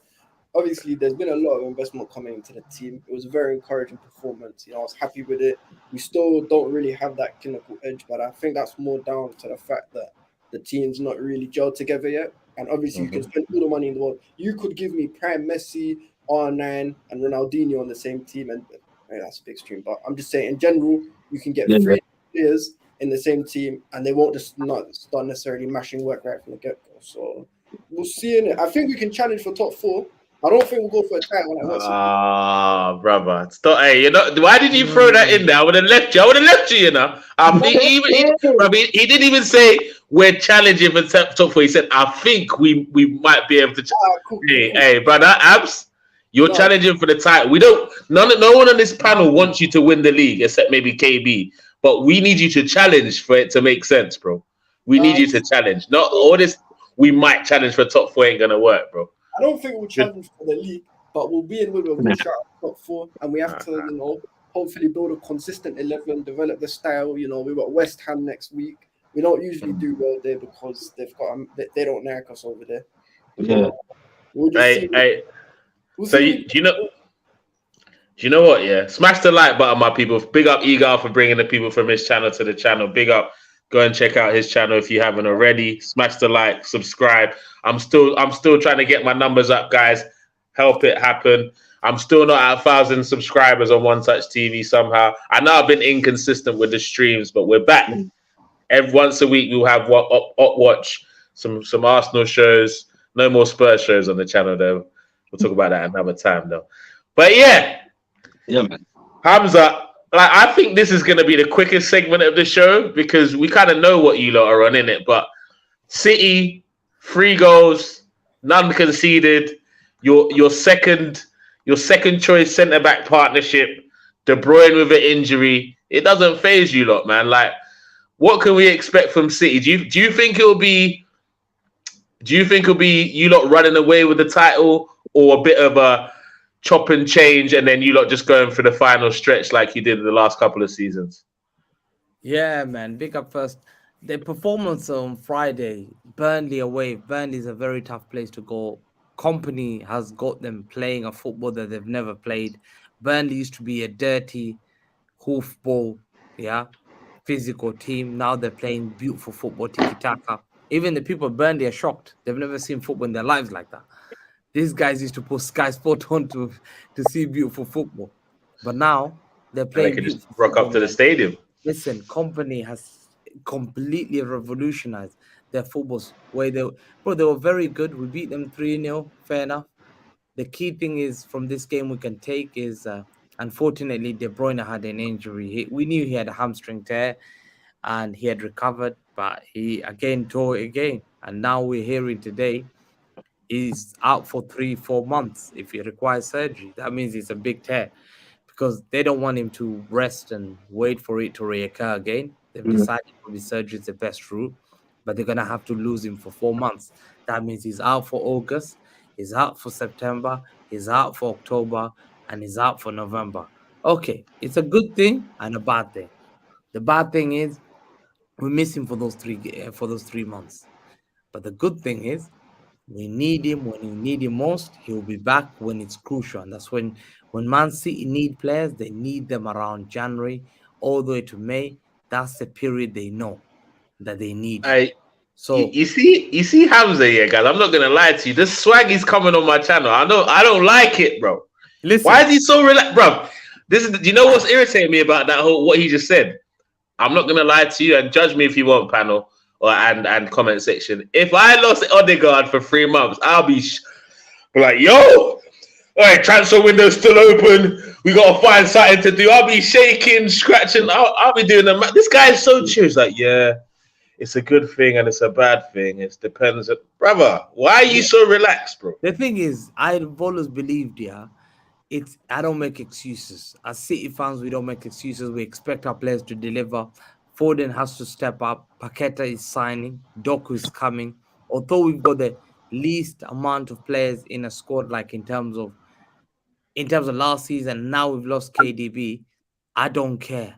obviously there's been a lot of investment coming into the team. It was a very encouraging performance. I was happy with it. We still don't really have that clinical edge, but I think that's more down to the fact that the team's not really gelled together yet. And obviously, you can spend all the money in the world. You could give me Prime Messi, R9, and Ronaldinho on the same team, and that's a big stream. But I'm just saying, in general, you can get 3 players in the same team, and they won't just not start necessarily mashing work right from the get-go. So we'll see in it. I think we can challenge for top 4. I don't think we'll go for a title. Brother. Stop. Hey, why did you throw that in there? I would have left you. I think he didn't even say we're challenging for top 4. He said, I think we might be able to. Cool. Hey, brother, Abs, you're challenging for the title. We don't. No one on this panel wants you to win the league except maybe KB. But we need you to challenge for it to make sense, bro. We need you to challenge. Not all this. We might challenge for top 4 ain't gonna work, bro. I don't think we'll challenge for the league, but we'll be in with a good shot at top 4, and we have to, hopefully build a consistent 11, develop the style. We've got West Ham next week. We don't usually do well there because they don't like us over there. Yeah. We'll just do you know what? Yeah, smash the like button, my people. Big up Egar for bringing the people from his channel to the channel. Big up. Go and check out his channel if you haven't already. Smash the like, subscribe. I'm still trying to get my numbers up, guys. Help it happen. I'm still not at 1,000 subscribers on One Touch TV somehow. I know I've been inconsistent with the streams, but we're back. Every once a week we'll have watch some Arsenal shows. No more Spurs shows on the channel though. We'll talk about that another time though. But yeah, man. Hamza. I think this is going to be the quickest segment of the show because we kind of know what you lot are on in it. But City, 3 goals, none conceded. Your second choice centre back partnership, De Bruyne with an injury. It doesn't phase you lot, man. Like, what can we expect from City? Do you think it'll be you lot running away with the title or a bit of a chop and change, and then you lot just going for the final stretch like you did in the last couple of seasons? Yeah, man. Big up first. The performance on Friday, Burnley away. Burnley is a very tough place to go. Company has got them playing a football that they've never played. Burnley used to be a dirty hoofball, physical team. Now they're playing beautiful football, tiki-taka. Even the people at Burnley are shocked. They've never seen football in their lives like that. These guys used to put Sky Sport on to see beautiful football. But now they're playing. They can just rock up to the stadium. Listen, Company has completely revolutionized their footballs. They were very good. We beat them 3-0. Fair enough. The key thing is from this game we can take is, unfortunately, De Bruyne had an injury. We knew he had a hamstring tear and he had recovered, but he again tore it again. And now we're hearing today he's out for 3-4 months if he requires surgery. That means it's a big tear because they don't want him to rest and wait for it to reoccur again. They've decided probably surgery is the best route, but they're going to have to lose him for 4 months. That means he's out for August, he's out for September, he's out for October, and he's out for November. Okay, it's a good thing and a bad thing. The bad thing is we miss him for those 3 months. But the good thing is we need him when we need him most. He'll be back when it's crucial. And that's when Man City need players, they need them around January all the way to May. That's the period they know that they need. So you see Hamza here, guys. I'm not gonna lie to you. This swag is coming on my channel. I don't like it, bro. Listen, why is he so relaxed, bro? Do you know what's irritating me about that whole what he just said? I'm not gonna lie to you, and judge me if you want, panel and comment section. If I lost Odegaard for 3 months, I'll be like, yo, all right, transfer window's still open. We gotta find something to do. I'll be shaking, scratching. I'll be doing the. This guy is so chill. He's like, yeah, it's a good thing and it's a bad thing. It depends. Brother, why are you so relaxed, bro? The thing is, I've always believed, I don't make excuses. As City fans, we don't make excuses. We expect our players to deliver. Foden has to step up. Paqueta is signing. Doku is coming. Although we've got the least amount of players in a squad, like in terms of last season, now we've lost KDB. I don't care.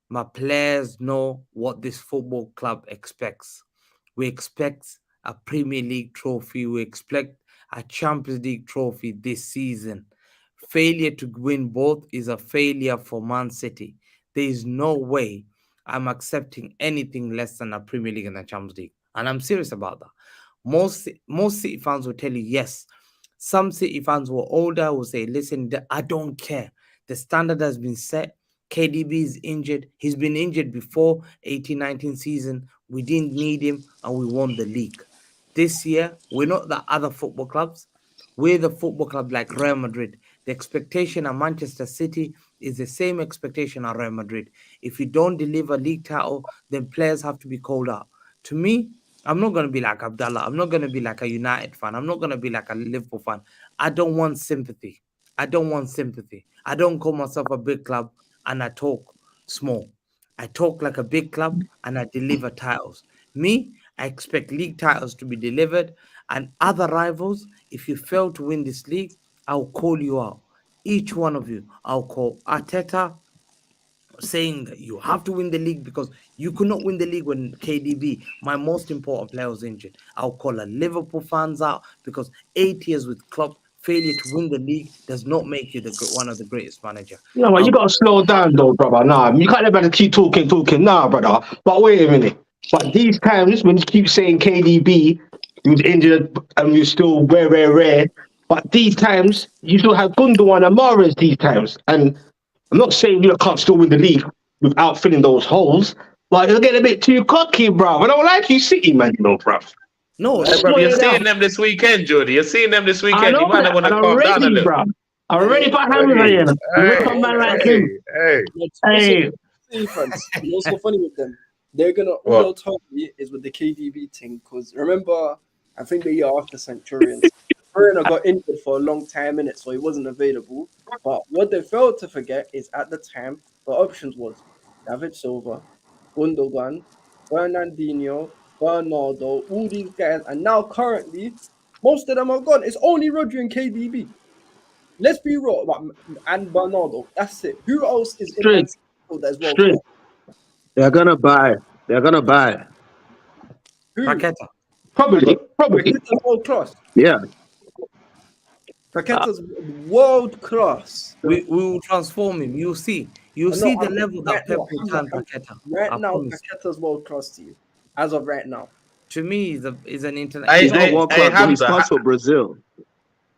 My players know what this football club expects. We expect a Premier League trophy. We expect a Champions League trophy this season. Failure to win both is a failure for Man City. There is no way I'm accepting anything less than a Premier League and a Champions League. And I'm serious about that. Most City fans will tell you yes. Some City fans who are older will say, listen, I don't care. The standard has been set. KDB is injured. He's been injured before 18-19 season. We didn't need him and we won the league. This year, we're not the other football clubs. We're the football club like Real Madrid. The expectation at Manchester City is the same expectation at Real Madrid. If you don't deliver league title, then players have to be called out. To me, I'm not going to be like Abdalla. I'm not going to be like a United fan. I'm not going to be like a Liverpool fan. I don't want sympathy. I don't call myself a big club and I talk small. I talk like a big club and I deliver titles. Me, I expect league titles to be delivered, and other rivals, if you fail to win this league, I'll call you out. Each one of you. I'll call Arteta, saying that you have to win the league because you could not win the league when KDB, my most important player, was injured. I'll call a Liverpool fans out because 8 years with Klopp, failure to win the league does not make you one of the greatest manager. No, man, you got to slow down though, brother. Nah, you can't ever keep talking. Nah, brother. But wait a minute. But these times, when you keep saying KDB, he was injured and you're still rare. But these times, you still have Gundogan and Mahrez these times. And I'm not saying you can't still win the league without filling those holes, but you're getting a bit too cocky, bro. I don't like you City, man, you know, bro. No, bro, you're seeing them this weekend, Jordy. You're seeing them this weekend. You might not want to calm down a little. Bro. I'm ready for Hamza here. Come man like him. Hey. What's so funny with them? They're gonna all they'll tell me is with the KDB thing, because remember, I think the year after Centurions, Bruno got injured for a long time in it, so he wasn't available. But what they failed to forget is at the time the options was David Silva, Gundogan, Fernandinho, Bernardo, all these guys, and now currently most of them are gone. It's only Rodri and KDB. Let's be real, and Bernardo. That's it. Who else is in that field as well? They're gonna buy. Who? Paqueta. Probably. Paqueta's world class. Yeah. Paqueta's world class. We will transform him. You'll see. You'll see the level that Pep will turn Paqueta. Right now, Paqueta's world class to you. As of right now. To me, he's an international. He's not world class, but he starts for Brazil.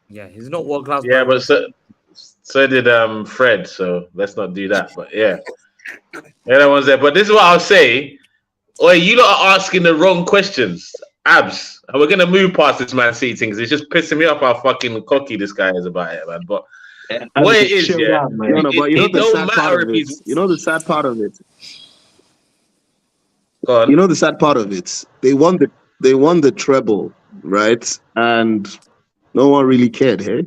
Yeah, he's not world class. Yeah, but so did Fred. So let's not do that. But yeah, the other one's there. But this is what I'll say. Oi, you lot are asking the wrong questions. Abs, and we're gonna move past this Man City thing because it's just pissing me off how fucking cocky this guy is about it, man. But what it is, yeah. Out, man. But you know the sad part of it. You know the sad part of it. Go on. You know the sad part of it. They won the treble, right? And no one really cared, hey?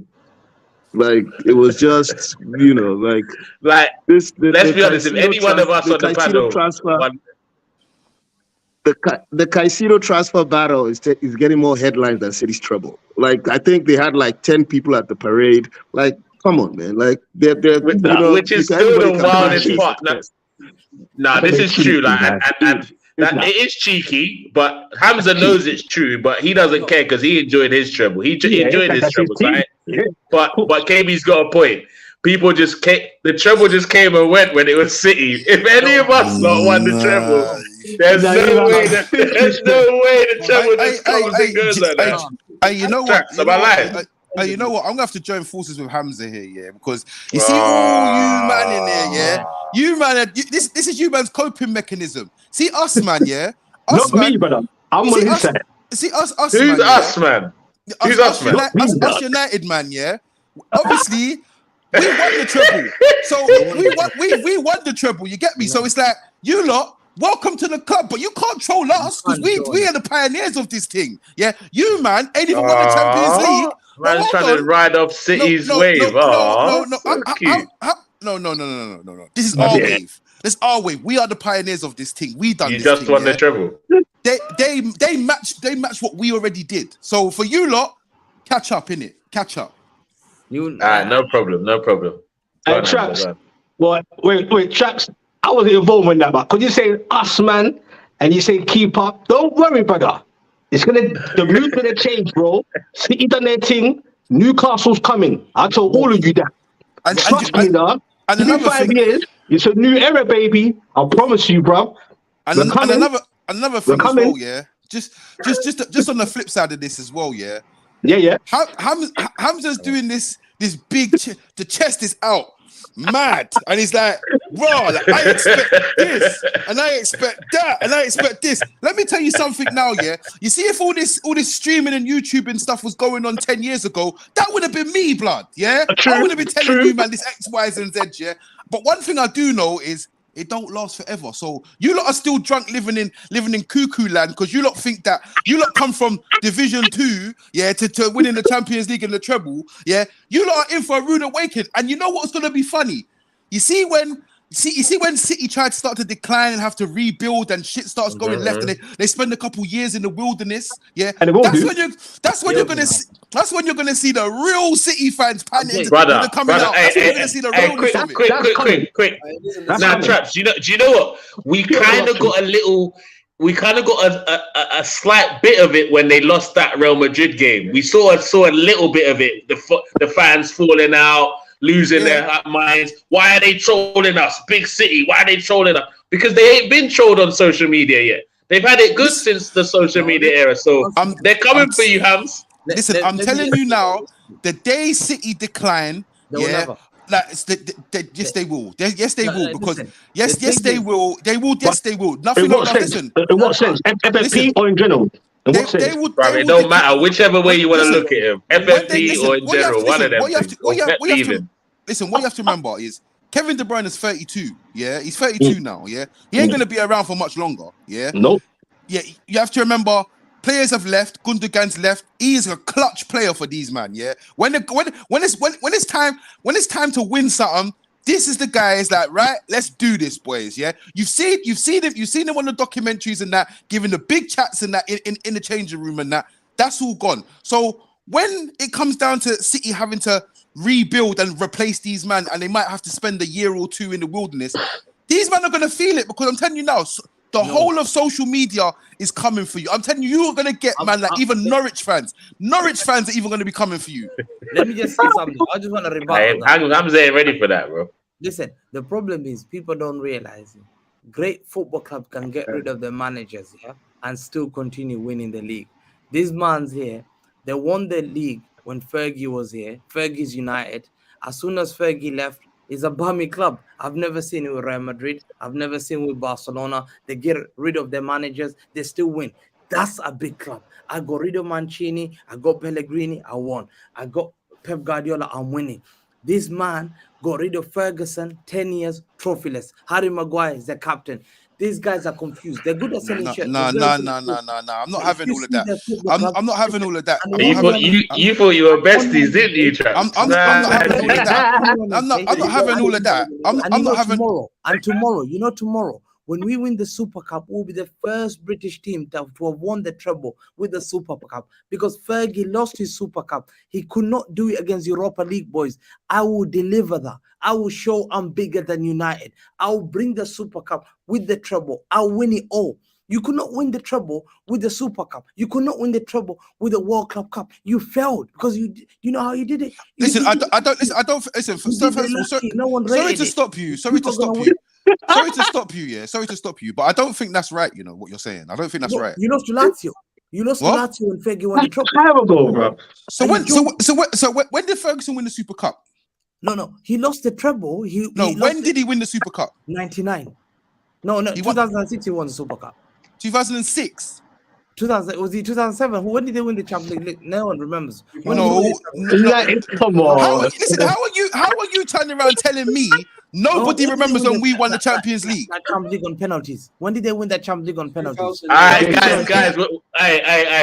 Like it was just, like this. Let's be honest. If any one of us on the panel transfer. The Caicedo transfer battle is getting more headlines than City's treble. Like I think they had like 10 people at the parade. Like, come on, man. Like they're which is still the wildest part. Nah, this is true. Like and that it is cheeky, but Hamza knows it's true, but he doesn't care because he enjoyed his treble. He enjoyed his treble, right? Yeah. But KB's got a point. People just came. The treble just came and went when it was City. If any of us not won the treble, there's no way the treble just comes and goes like that. You know what? You know what? I'm gonna have to join forces with Hamza here, yeah, because you see all you man in there, yeah. You man, this is you man's coping mechanism. See us, man, yeah. Us, not man, me, brother. I'm on his side. See us, who's man, us, man? Who's us, man? Us United, man, yeah. Obviously. We won the treble, so we won the treble. You get me? So it's like you lot, welcome to the club, but you can't troll us because we are the pioneers of this thing. Yeah, you man ain't even won the Champions League. Man's trying to ride off City's wave. No. This is our wave. This is our wave. We are the pioneers of this thing. We done. You this just thing, won the treble. They match what we already did. So for you lot, catch up in it. Catch up. No problem. And Traps, wait, Traps, I wasn't involved in that, but could you say us, man, and you say keep up? Don't worry, brother. The mood's gonna change, bro. City done their thing. Newcastle's coming. I told all of you that. And Trust me, dog. and Give me another 5 thing, years. It's a new era, baby. I promise you, bro. and another thing as coming. well, yeah. Just on the flip side of this as well, yeah. Yeah. Hamza's doing this big. The chest is out, mad, and he's like, bro, like, I expect this, and I expect that, and I expect this. Let me tell you something now, yeah. You see, if all this streaming and YouTube and stuff was going on 10 years ago, that would have been me, blood. Yeah, I would have been telling you, man, this X, Y, and Z. Yeah, but one thing I do know is it don't last forever. So you lot are still drunk living in cuckoo land because you lot think that you lot come from Division 2, yeah, to winning the Champions League and the treble, yeah. You lot are in for a rude awakening. And you know what's gonna be funny? You see when City tried to start to decline and have to rebuild and shit starts going left and they spend a couple years in the wilderness, yeah. And that's when you're gonna see the real City fans panicking coming out. That's when you're gonna see the realness of it. Quick. Now, Traps, do you know what? We kind of got a slight bit of it when they lost that Real Madrid game. We saw a little bit of it. The fans falling out, losing their minds. Why are they trolling us? Big City, why are they trolling us? Because they ain't been trolled on social media yet. They've had it good since the social media era. So they're coming for you, Hams. Listen, I'm telling you now, the day City decline, yes, they will. Yes, they will. Because yes, they will. They will. Yes, they will. Nothing like that. Listen. In what sense? FFP or in general? It don't matter. Whichever way you want to look at him, FFP or in general, one of them. Listen, what you have to remember is Kevin De Bruyne is 32. Yeah, he's 32 now. Yeah, he ain't gonna be around for much longer. Yeah, nope. Yeah, you have to remember. Players have left. Gundogan's left. He is a clutch player for these man. Yeah. When it's time to win something, this is the guys that right. Let's do this, boys. Yeah. You've seen him on the documentaries and that, giving the big chats and that in the changing room and that. That's all gone. So when it comes down to City having to rebuild and replace these men, and they might have to spend a year or two in the wilderness, these men are gonna feel it because I'm telling you now. The whole of social media is coming for you. I'm telling you, you're gonna get even Norwich fans are even gonna be coming for you. Let me just say something. I just want to rebut. I'm saying ready for that, bro. Listen, the problem is people don't realize it. Great football clubs can get rid of their managers, and still continue winning the league. These mans here, they won the league when Fergie was here. Fergie's United. As soon as Fergie left, it's a bummy club. I've never seen it with Real Madrid. I've never seen it with Barcelona. They get rid of their managers. They still win. That's a big club. I got rid of Mancini. I got Pellegrini. I won. I got Pep Guardiola. I'm winning. This man got rid of Ferguson. 10 years, trophyless. Harry Maguire is the captain. These guys are confused. They're good at selling shit. No. I'm not having all of that. I'm not having all of that. You thought you were besties, didn't you, Traps? I'm not having all of that. I'm not having all of that. I'm not having tomorrow, when we win the Super Cup, we'll be the first British team to have won the treble with the Super Cup. Because Fergie lost his Super Cup. He could not do it against Europa League boys. I will deliver that. I will show I'm bigger than United. I will bring the Super Cup with the treble. I'll win it all. You could not win the treble with the Super Cup. You could not win the treble with the World Club Cup. You failed because you know how you did it. Sorry to stop you. Sorry to stop you. But I don't think that's right. You know what you're saying. I don't think that's right. You lost to Lazio. When Fergie won the treble. Terrible, bro. So when did Ferguson win the Super Cup? No. He lost the treble. When did he win the Super Cup? 99. No. 2006 he won the Super Cup. 2006. 2000 was he 2007? When did they win the Champions League? No one remembers. Come on. How are you turning around telling me nobody remembers when we won the Champions League? That Champions League on penalties. When did they win that Champions League on penalties? All right, guys.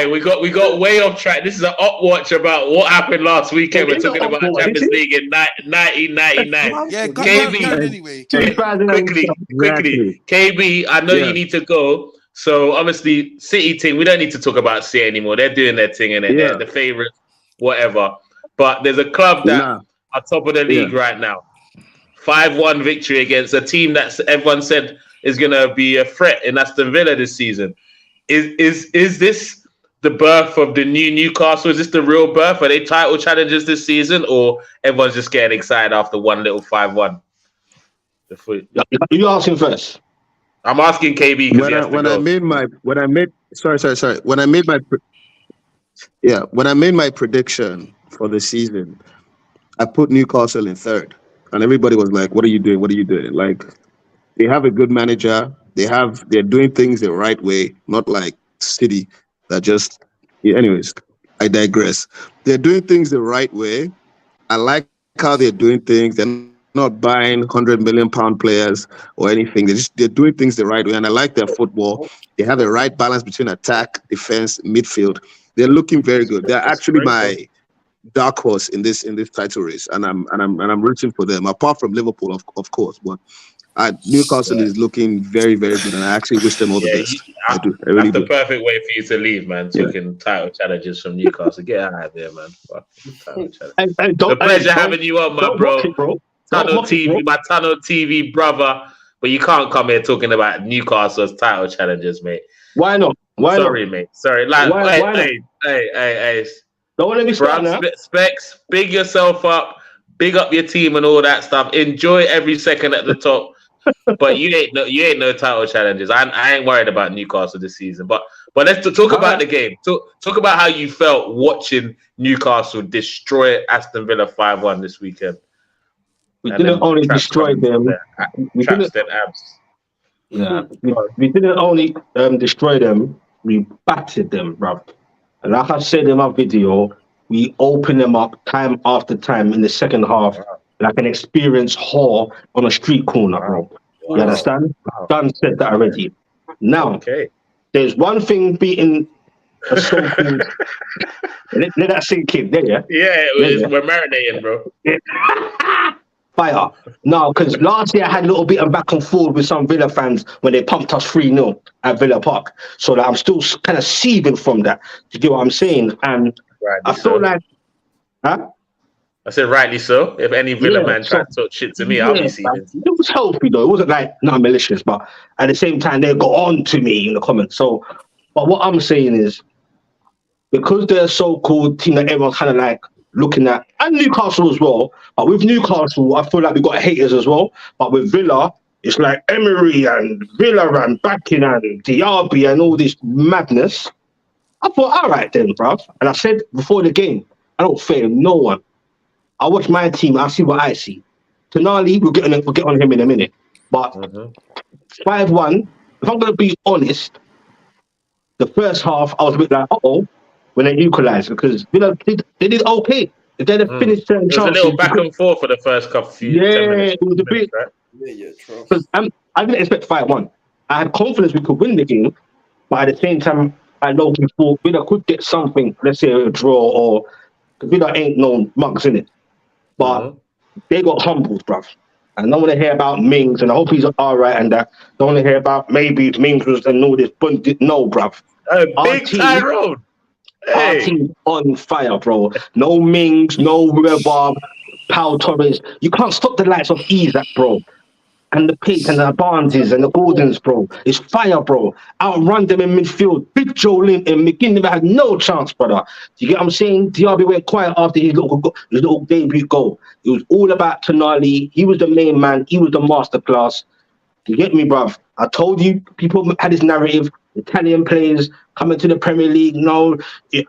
We got way off track. This is an up watch about what happened last weekend. We're talking about the Champions League in 1999. Yeah, KB. Anyway. Quickly. KB, I know you need to go. So obviously, City team, we don't need to talk about City anymore. They're doing their thing, and they're the favorite, whatever. But there's a club that are top of the league right now. 5-1 victory against a team that everyone said is going to be a threat in Aston Villa this season. Is this the birth of the new Newcastle? Is this the real birth? Are they title challenges this season, or everyone's just getting excited after one little 5-1? You asking first. I'm asking KB because when I made my prediction for the season, I put Newcastle in third, and everybody was like, "What are you doing? What are you doing?" Like, they have a good manager. They're doing things the right way, not like City that just. Yeah, anyways, I digress. They're doing things the right way. I like how they're doing things. They're not buying £100 million players or anything. They're doing things the right way, and I like their football. They have the right balance between attack, defense, midfield. They're looking very good. They're actually my dark horse in this title race, and I'm rooting for them. Apart from Liverpool, of course, but Newcastle is looking very, very good, and I actually wish them all the best. I do. I really that's the do. perfect way for you to leave, man. Taking title challenges from Newcastle. Get out of there, man. The pleasure having you on, my bro. Tunnel TV, my Tunnel TV brother. But you can't come here talking about Newcastle's title challenges, mate. Why not? Sorry, mate. Sorry. Like, hey. Don't let me start now. Specs, big yourself up, big up your team and all that stuff. Enjoy every second at the top. But you ain't no title challenges. I ain't worried about Newcastle this season. But let's talk about the game. Talk about how you felt watching Newcastle destroy Aston Villa 5-1 this weekend. We didn't only destroy them. We didn't only destroy them. We battered them, bro. And like I said in my video, we opened them up time after time in the second half, like an experienced whore on a street corner, bro. You understand? Done said that already. Now, there's one thing beating a so-called... let that sink in, there, yeah? Yeah, we're marinating, bro. Fire. No, because last year I had a little bit of back and forth with some Villa fans when they pumped us 3-0 at Villa Park. So that I'm still kind of seething from that. Do you get what I'm saying? And I feel like... Huh? I said rightly so. If any Villa man tried to talk shit to me, I'll be seething. It was healthy though. It wasn't like not malicious, but at the same time they got on to me in the comments. So, but what I'm saying is, because they're a so-called team that everyone's kind of like looking at, and Newcastle as well. But with Newcastle, I feel like we got haters as well. But with Villa, it's like Emery and Villa and Backing and Diaby and all this madness. I thought, all right then, bruv. And I said before the game, I don't fear no one. I watch my team, I see what I see. Tonali, we'll get on him in a minute. But 5-1, if I'm going to be honest, the first half, I was a bit like, uh-oh, when they equalised, because they did okay. If they'd have finished certain chances. It was a little back and forth for the first couple of minutes. It was a bit. Right? Because I didn't expect 5-1. I had confidence we could win the game, but at the same time, I know we thought Villa could get something, let's say a draw, or Villa ain't no mugs in it. But they got humbled, bruv. I don't want to hear about Mings, and I hope he's all right and that. Don't want to hear about maybe Mings was and all this. But no, bruv. Big Tyrone. Our team on fire, bro. No Mings, no Rebar, Pau Torres. You can't stop the likes of Isaac, bro. And the Pate and the Barneses and the Gordons, bro. It's fire, bro. Outrun them in midfield. Big Joe Linton and McGinn never had no chance, brother. Do you get what I'm saying? Diaby went quiet after his little debut goal. It was all about Tonali. He was the main man. He was the masterclass. You get me, bruv? I told you, people had this narrative. Italian players coming to the Premier League. No,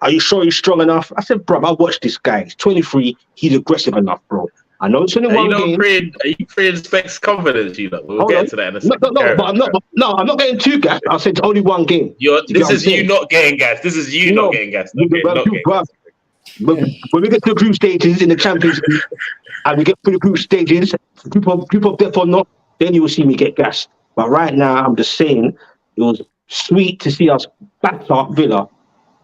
are you sure he's strong enough? I said, bruv, I watched this guy. He's 23. He's aggressive enough, bro. I know it's only one game. Are you preying Specs' confidence? We'll get to that in a second. I'm not getting too gassed. I said only one game. This is you not getting gassed. This is you not getting gassed. When we get to the group stages in the Champions League, and we get through the group stages, group of death or not, then you will see me get gassed. But right now, I'm just saying, it was sweet to see us back up Villa,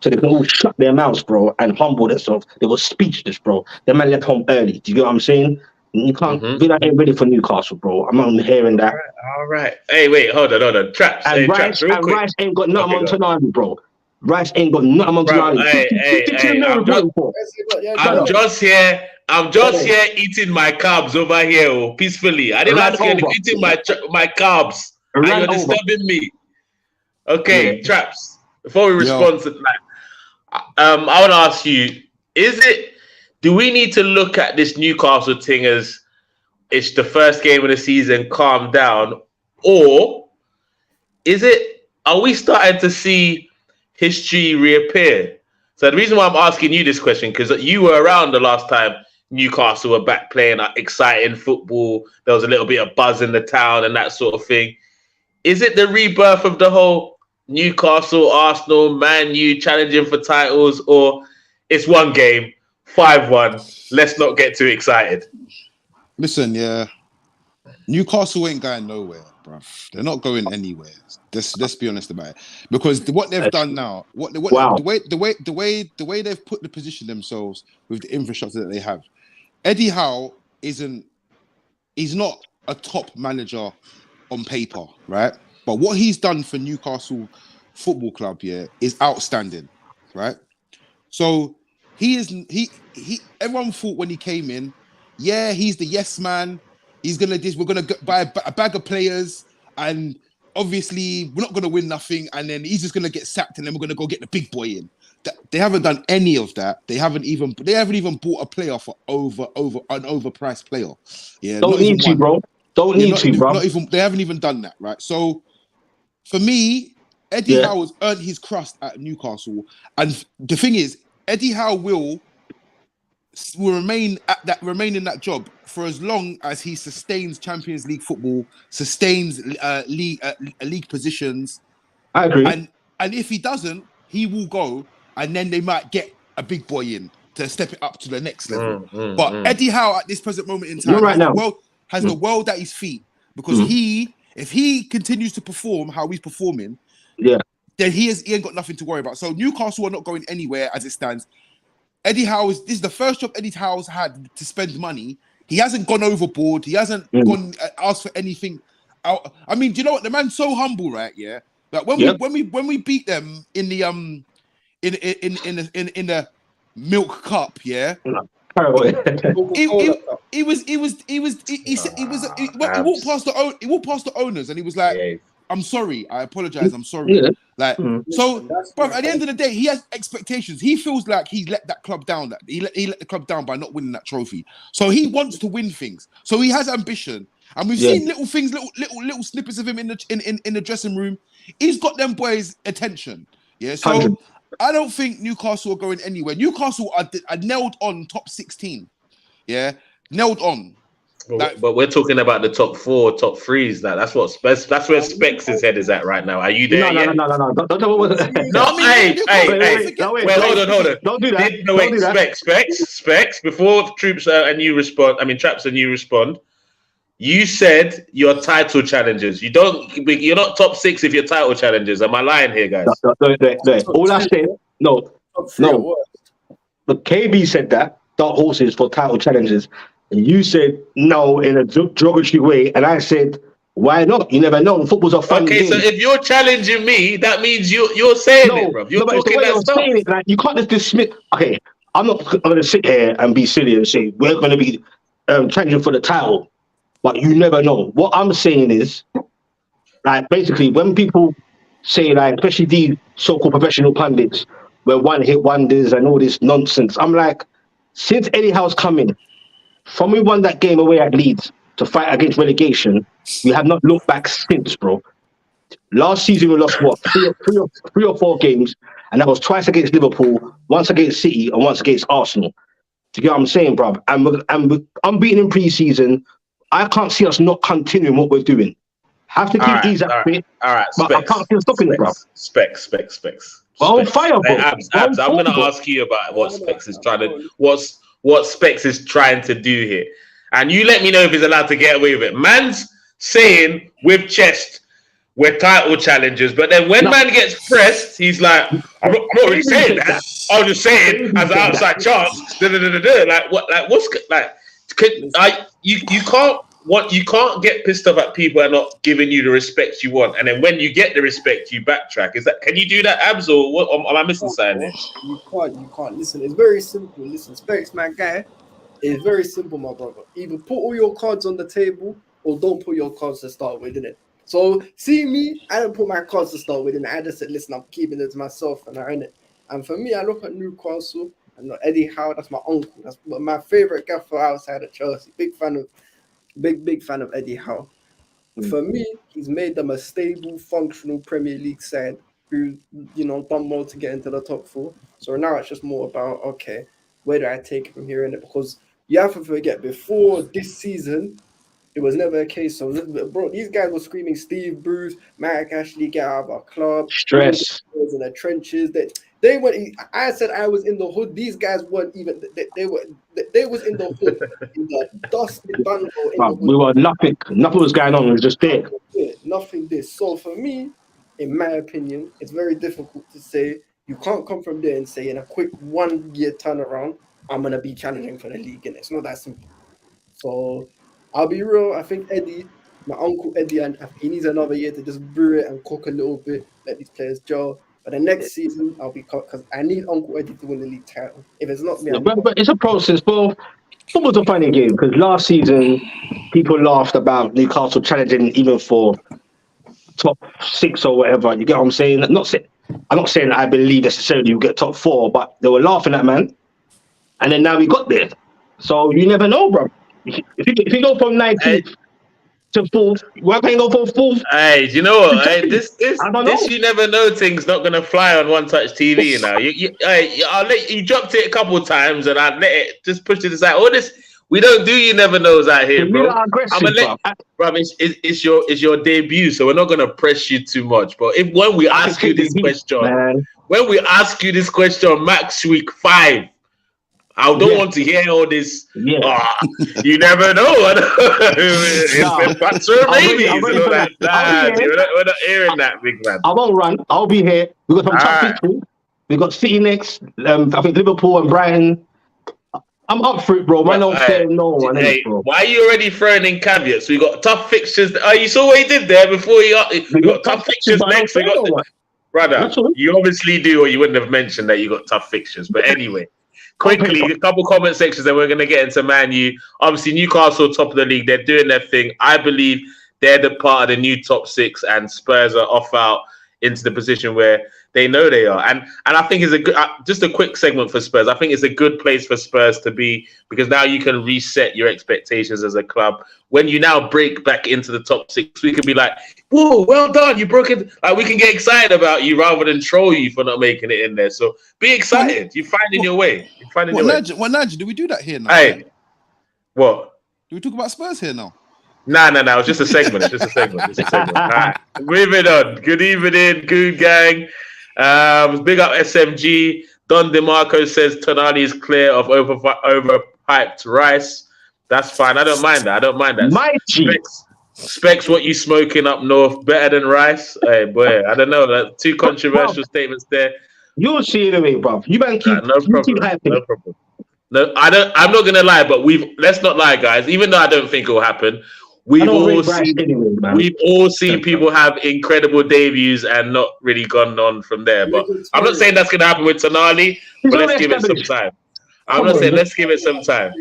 so they can all shut their mouths, bro, and humble themselves. They were speechless, bro. They man left home early. Do you get what I'm saying? You can't. Villa ain't ready for Newcastle, bro. I'm not hearing that. All right. Hey, wait, hold on. Traps. And Rice ain't got nothing on Tonali, bro. Rice ain't got nothing on Tonali. I'm just here eating my carbs over here, peacefully. I didn't ask you to eating my carbs. And you're disturbing me. Okay, Traps. Before we respond to that, I want to ask you: do we need to look at this Newcastle thing as it's the first game of the season, calm down, or are we starting to see history reappear? So the reason why I'm asking you this question, because you were around the last time Newcastle were back playing exciting football. There was a little bit of buzz in the town and that sort of thing. Is it the rebirth of the whole Newcastle, Arsenal, Man U challenging for titles, or it's one game, 5-1, let's not get too excited? Listen, yeah, Newcastle ain't going nowhere, bruv. They're not going anywhere. Let's be honest about it. Because what they've done now, the way they've put the position themselves with the infrastructure that they have, Eddie Howe he's not a top manager on paper, right? But what he's done for Newcastle Football Club, yeah, is outstanding, right? So everyone thought when he came in, yeah, he's the yes man. He's gonna we're gonna buy a bag of players, and obviously we're not gonna win nothing, and then he's just gonna get sacked, and then we're gonna go get the big boy in. They haven't done any of that. They haven't even bought a player for over an overpriced player. Yeah, don't need to, bro. Don't need to, bro. They haven't even done that, right? So for me, Eddie Howe has earned his crust at Newcastle, and the thing is, Eddie Howe will remain in that job for as long as he sustains Champions League football, sustains league positions. I agree. And if he doesn't, he will go, and then they might get a big boy in to step it up to the next level. But Eddie Howe at this present moment in time has the world at his feet, because if he continues to perform how he's performing, then he ain't got nothing to worry about. So Newcastle are not going anywhere as it stands. Eddie Howe this is the first job Eddie Howe's had to spend money. He hasn't gone overboard. He hasn't gone asked for anything. I mean, do you know what? The man's so humble, right? Yeah. Like when we beat them in the in the milk cup, yeah. He walked past the owners and he was like, "I'm sorry, I apologize, I'm sorry." Yeah. Like, so, bro, at the end of the day, he has expectations. He feels like he's let that club down. That he let the club down by not winning that trophy. So he wants to win things. So he has ambition, and we've seen little things, little snippets of him in the dressing room. He's got them boys' attention. Yeah. So 100. I don't think Newcastle are going anywhere. Newcastle are nailed on top 16. Yeah, nailed on. But we're talking about the top 4, top 3s. That's where Specs' head is at right now. Are you there yet? No. Wait, hold on. Don't do that. Don't do that. Specs. Before Traps and you respond. You said your title challenges. You're not top 6 if you're title challengers. Am I lying here, guys? No. All I said, no. But KB said that dark horses for title challenges. And you said no in a derogatory way, and I said, why not? You never know. Football's a fun game. So if you're challenging me, that means you're saying it, bro. You're talking that stuff. Saying it, like, you can't just dismiss. Okay, I'm not going to sit here and be silly and say we're going to be challenging for the title, but you never know. What I'm saying is, like, basically, when people say, like, especially these so-called professional pundits, where one-hit wonders and all this nonsense, I'm like, since Eddie Howe's come in, from we won that game away at Leeds to fight against relegation, we have not looked back since, bro. Last season we lost what, three or four games, and that was twice against Liverpool, once against City, and once against Arsenal. Do you get what I'm saying, bro? And we're unbeaten in pre-season. I can't see us not continuing what we're doing. Have to keep these at fit. All right, but I can't see us stopping it, bro. Specs. Well, on fire, bro. Abs, I'm going to ask you about what Specs is trying to. What Specs is trying to do here, and you let me know if he's allowed to get away with it. Man's saying with chest we're title challengers, but then when man gets pressed, he's like, "I'm not really saying that. I'm just saying as an outside chance." Like what? Like what's like? You can't get pissed off at people and not giving you the respect you want, and then when you get the respect, you backtrack. Can you do that, Abs, or what? Am I missing something? You can't. Listen, it's very simple. Listen, Specs, my guy, it's very simple, my brother. Either put all your cards on the table or don't put your cards to start with, innit? So, see me, I didn't put my cards to start with, and I just said, listen, I'm keeping it to myself, and I earn it. And for me, I look at Newcastle and Eddie Howe. That's my uncle. That's my favorite gaffer outside of Chelsea. Big fan of Eddie Howe. For me, he's made them a stable, functional Premier League side who, done well to get into the top 4. So now it's just more about, okay, where do I take it from here? Because you have to forget, before this season, it was never a case of, bro, these guys were screaming Steve Bruce, Mike Ashley, get out of our club. Stress. In the trenches. They weren't. I said I was in the hood. These guys weren't even. They was in the hood, in the dusty bungalow. We were nothing. Nothing was going on. It was just there. Nothing. So for me, in my opinion, it's very difficult to say. You can't come from there and say in a quick 1 year turnaround, I'm gonna be challenging for the league, and it's not that simple. So I'll be real. I think Eddie, my uncle Eddie, and he needs another year to just brew it and cook a little bit, let these players gel. But the next season, I'll be because I need Uncle Eddie to win the league title. If it's not me, but it's a process. But football's a funny game because last season people laughed about Newcastle challenging even for top 6 or whatever. You get what I'm saying? I'm not saying that I believe necessarily you get top 4, but they were laughing at man. And then now we got there. So you never know, bro. If you go from 19th to 4th, why can't you go for 4th? Hey, do you know what? Hey, this you never know thing's not gonna fly on One Touch TV. You know, I'll let you dropped it a couple of times, and I let it just push to the side. All this we don't do. You never knows out here, bro. I'm gonna bro. It's your debut, so we're not gonna press you too much. But when we ask you this question, max week 5. I don't want to hear all this. Yeah. You never know. We're not hearing that, big man. I won't run. I'll be here. We got some tough fixtures. We got City next. I think Liverpool and Brighton. I'm up for it, bro. Man, don't say no. Why are you already throwing in caveats? We got tough fixtures. You saw what he did there before we got tough fixtures next. Brother, you obviously do, or you wouldn't have mentioned that you got tough fixtures. But anyway. Quickly, a couple comment sections, and we're going to get into Man U. Obviously, Newcastle, top of the league. They're doing their thing. I believe they're the part of the new top 6, and Spurs are off out into the position where they know they are. And I think it's a good, just a quick segment for Spurs. I think it's a good place for Spurs to be because now you can reset your expectations as a club. When you now break back into the top 6, we can be like, whoa, well done. You broke it. Like, we can get excited about you rather than troll you for not making it in there. So be excited. You're finding your way. Nigel, do we do that here now? Hey, what? Do we talk about Spurs here now? No. It's just a segment. All right, moving on. Good evening, Goon Gang. Big up SMG. Don DeMarco says Tonali is clear of overhyped Rice. That's fine. I don't mind that. Specs what you smoking up north better than Rice. Hey, boy, I don't know. Two controversial statements there. You'll see it anyway, bro. You better keep. No problem. No, I don't. I'm not gonna lie, but let's not lie, guys. Even though I don't think it will happen, we've all seen people have incredible debuts and not really gone on from there. But I'm not saying that's gonna happen with Tonali. But let's give it some time. Let's give it some time.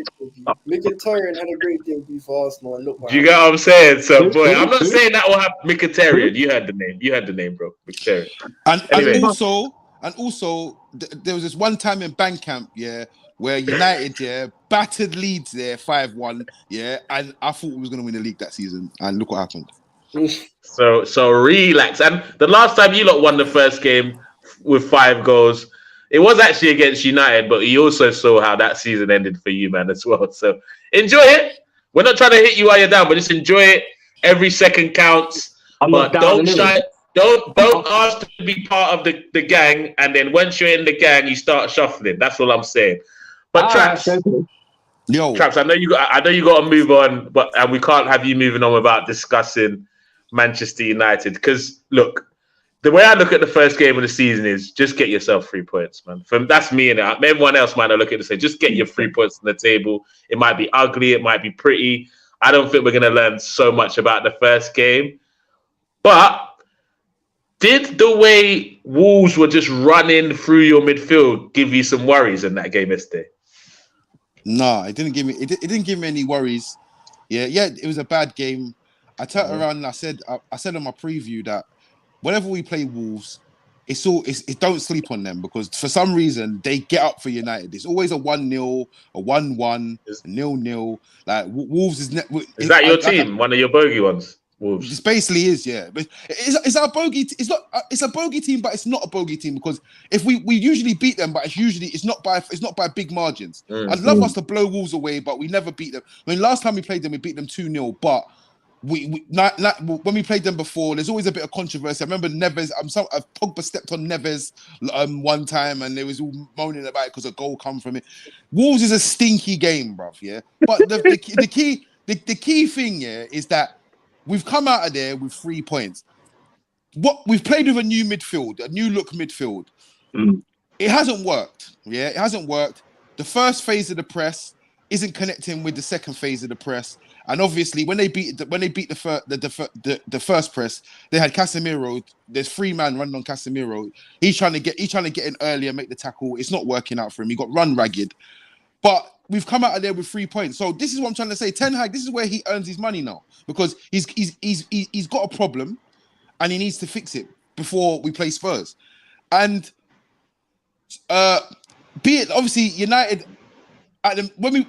Mkhitaryan had a great debut for Arsenal. Do you get what I'm saying? So, boy, I'm not saying that will happen. Mkhitaryan, you had the name, bro. Mkhitaryan. And also, there was this one time in Bandcamp, where United, battered Leeds 5-1, and I thought we was going to win the league that season, and look what happened. So relax. And the last time you lot won the first game with 5 goals, it was actually against United, but you also saw how that season ended for you, man, as well. So enjoy it. We're not trying to hit you while you're down, but just enjoy it. Every second counts. But don't ask to be part of the gang, and then once you're in the gang, you start shuffling. That's all I'm saying. But Traps, I know you got to move on, and we can't have you moving on without discussing Manchester United. Because look, the way I look at the first game of the season is just get yourself 3 points, man. That's me and everyone else might not look at it and say, just get your 3 points on the table. It might be ugly, it might be pretty. I don't think we're going to learn so much about the first game. But did the way Wolves were just running through your midfield give you some worries in that game yesterday? No, it didn't give me. It didn't give me any worries. Yeah, it was a bad game. I turned around and I said on my preview that whenever we play Wolves, don't sleep on them because for some reason they get up for United. It's always a 1-0, a 1-1, a 0-0. Like Wolves is that your team? One of your bogey ones? Wolves. This basically is, yeah. But it's our bogey. It's not. It's a bogey team, but it's not a bogey team because if we usually beat them, but it's not by big margins. I'd love us to blow Wolves away, but we never beat them. I mean, last time we played them, we beat them 2-0, but. When we played them before, there's always a bit of controversy. I remember Neves. Pogba stepped on Neves one time, and they was all moaning about it because a goal come from it. Wolves is a stinky game, bruv. Yeah, but the key thing, yeah, is that we've come out of there with 3 points. What we've played with a new midfield, a new look midfield. It hasn't worked. Yeah, it hasn't worked. The first phase of the press isn't connecting with the second phase of the press. And obviously, when they beat the first press, they had Casemiro. There's 3 man running on Casemiro. He's trying to get in early and make the tackle. It's not working out for him. He got run ragged. But we've come out of there with 3 points. So this is what I'm trying to say. Ten Hag, this is where he earns his money now because he's got a problem, and he needs to fix it before we play Spurs. And be it obviously United. We're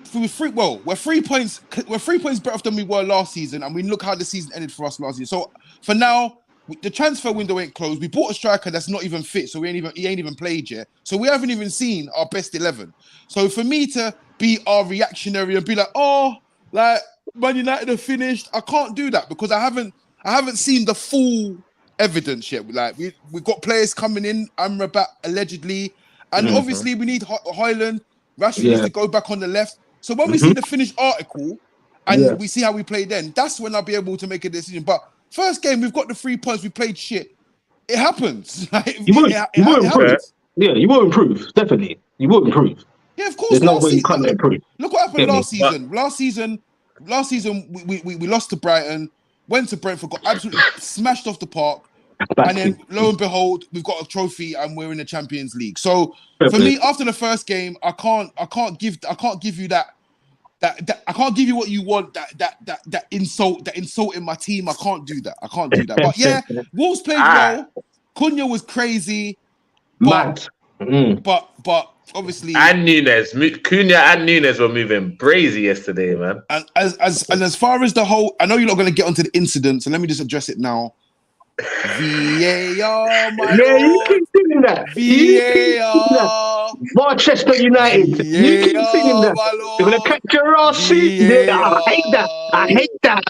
3 points better off than we were last season, and we look how the season ended for us last year. So for now, the transfer window ain't closed. We bought a striker that's not even fit, so he ain't even played yet. So we haven't even seen our best 11. So for me to be our reactionary and be like, oh, like Man United have finished, I can't do that because I haven't seen the full evidence yet. Like we've got players coming in, Amrabat allegedly, and obviously we need Højlund. Rashford needs to go back on the left. So when we see the finished article and we see how we play then, that's when I'll be able to make a decision. But first game, we've got the 3 points, we played shit. It happens. You won't improve. Yeah, you won't improve. Definitely. You won't improve. Yeah, of course. There's no way you can't improve. Look what happened last season. Last season, we lost to Brighton, went to Brentford, got absolutely smashed off the park. And then, lo and behold, we've got a trophy and we're in the Champions League. So for me, after the first game, I can't give you that I can't give you what you want. That insult in my team. I can't do that. But yeah, Wolves played well. Cunha was crazy, but obviously, and Cunha and Nunes were moving crazy yesterday, man. And as far as the whole, I know you're not going to get onto the incident, so let me just address it now. VAR, my Lord. You keep singing that. VAR. Manchester United. You keep singing that. You're going to catch your ass. I hate that.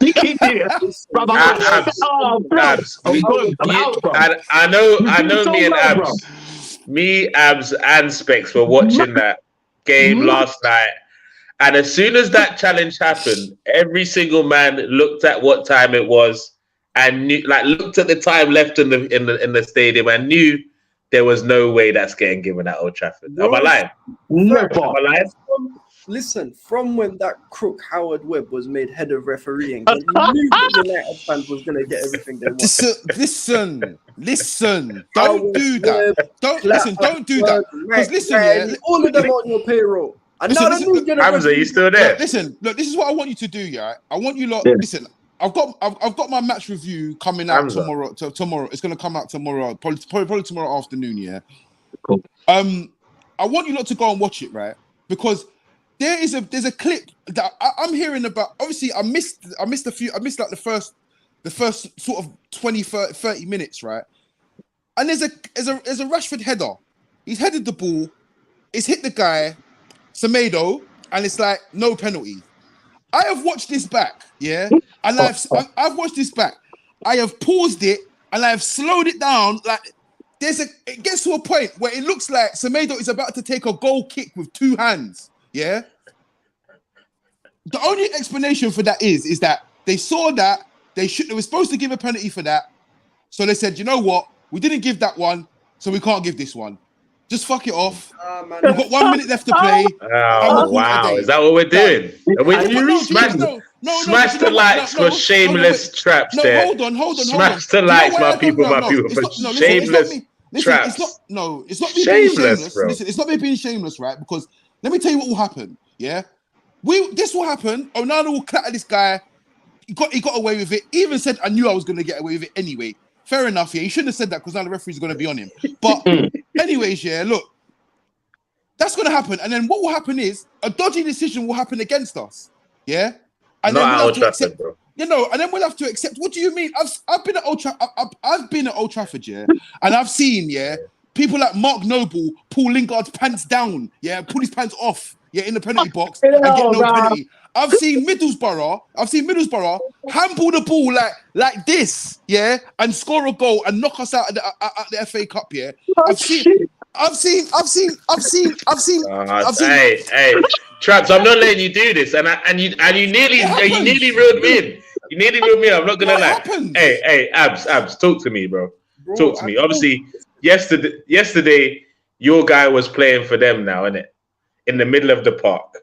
You keep doing it. I know me, Abs, and Specs were watching that game last night. And as soon as that challenge happened, every single man looked at what time it was and looked at the time left in the stadium and knew there was no way that's getting given at Old Trafford. Am I lying? Never. Am I lying? Listen, from when that crook Howard Webb was made head of refereeing, you knew the United fans was going to get everything they wanted. Listen. Don't do that. Don't do that. Because listen, all of them on your payroll. Hamza, you still there? Look, this is what I want you to do, yeah? I want you lot, listen, I've got my match review coming out tomorrow. It's going to come out tomorrow, probably tomorrow afternoon, yeah? Cool. I want you lot to go and watch it, right? Because there's a clip that I'm hearing about. Obviously, I missed like the first sort of 20, 30 minutes, right? And there's a Rashford header. He's headed the ball. It's hit the guy, Semedo, and it's like no penalty. I have watched this back, yeah, and I've watched this back. I have paused it and I have slowed it down. Like it gets to a point where it looks like Semedo is about to take a goal kick with two hands. Yeah. The only explanation for that is that they saw that they were supposed to give a penalty for that, so they said, you know what, we didn't give that one, so we can't give this one. Just fuck it off. We've got 1 minute left to play. Oh, wow. Is that what we're doing? Smash the likes for shameless traps there. Hold on. Smash the likes, my people, for shameless traps. It's not me being shameless. Listen, it's not me being shameless, right? Because let me tell you what will happen, yeah? This will happen. Onana will clatter this guy. He got away with it. He even said, I knew I was going to get away with it anyway. fair enough. Yeah, he shouldn't have said that because now the referee's going to be on him. But anyways, yeah, look, that's going to happen. And then what will happen is a dodgy decision will happen against us. Yeah, and then we'll have to accept, bro. You know, and then we'll have to accept. What do you mean? I've been at I've been at Old Trafford, yeah, and I've seen, yeah, people like Mark Noble pull Lingard's pants down, yeah, pull his pants off, yeah, in the penalty box and get no penalty. I've seen Middlesbrough handball the ball like this, yeah, and score a goal and knock us out at the FA Cup, yeah. I've seen. Hey, Traps, I'm not letting you do this, and you nearly reeled me in. You nearly reeled me in. I'm not gonna lie. Hey, Abs, talk to me, bro. Talk to me. Obviously, yesterday, your guy was playing for them now, innit? In the middle of the park.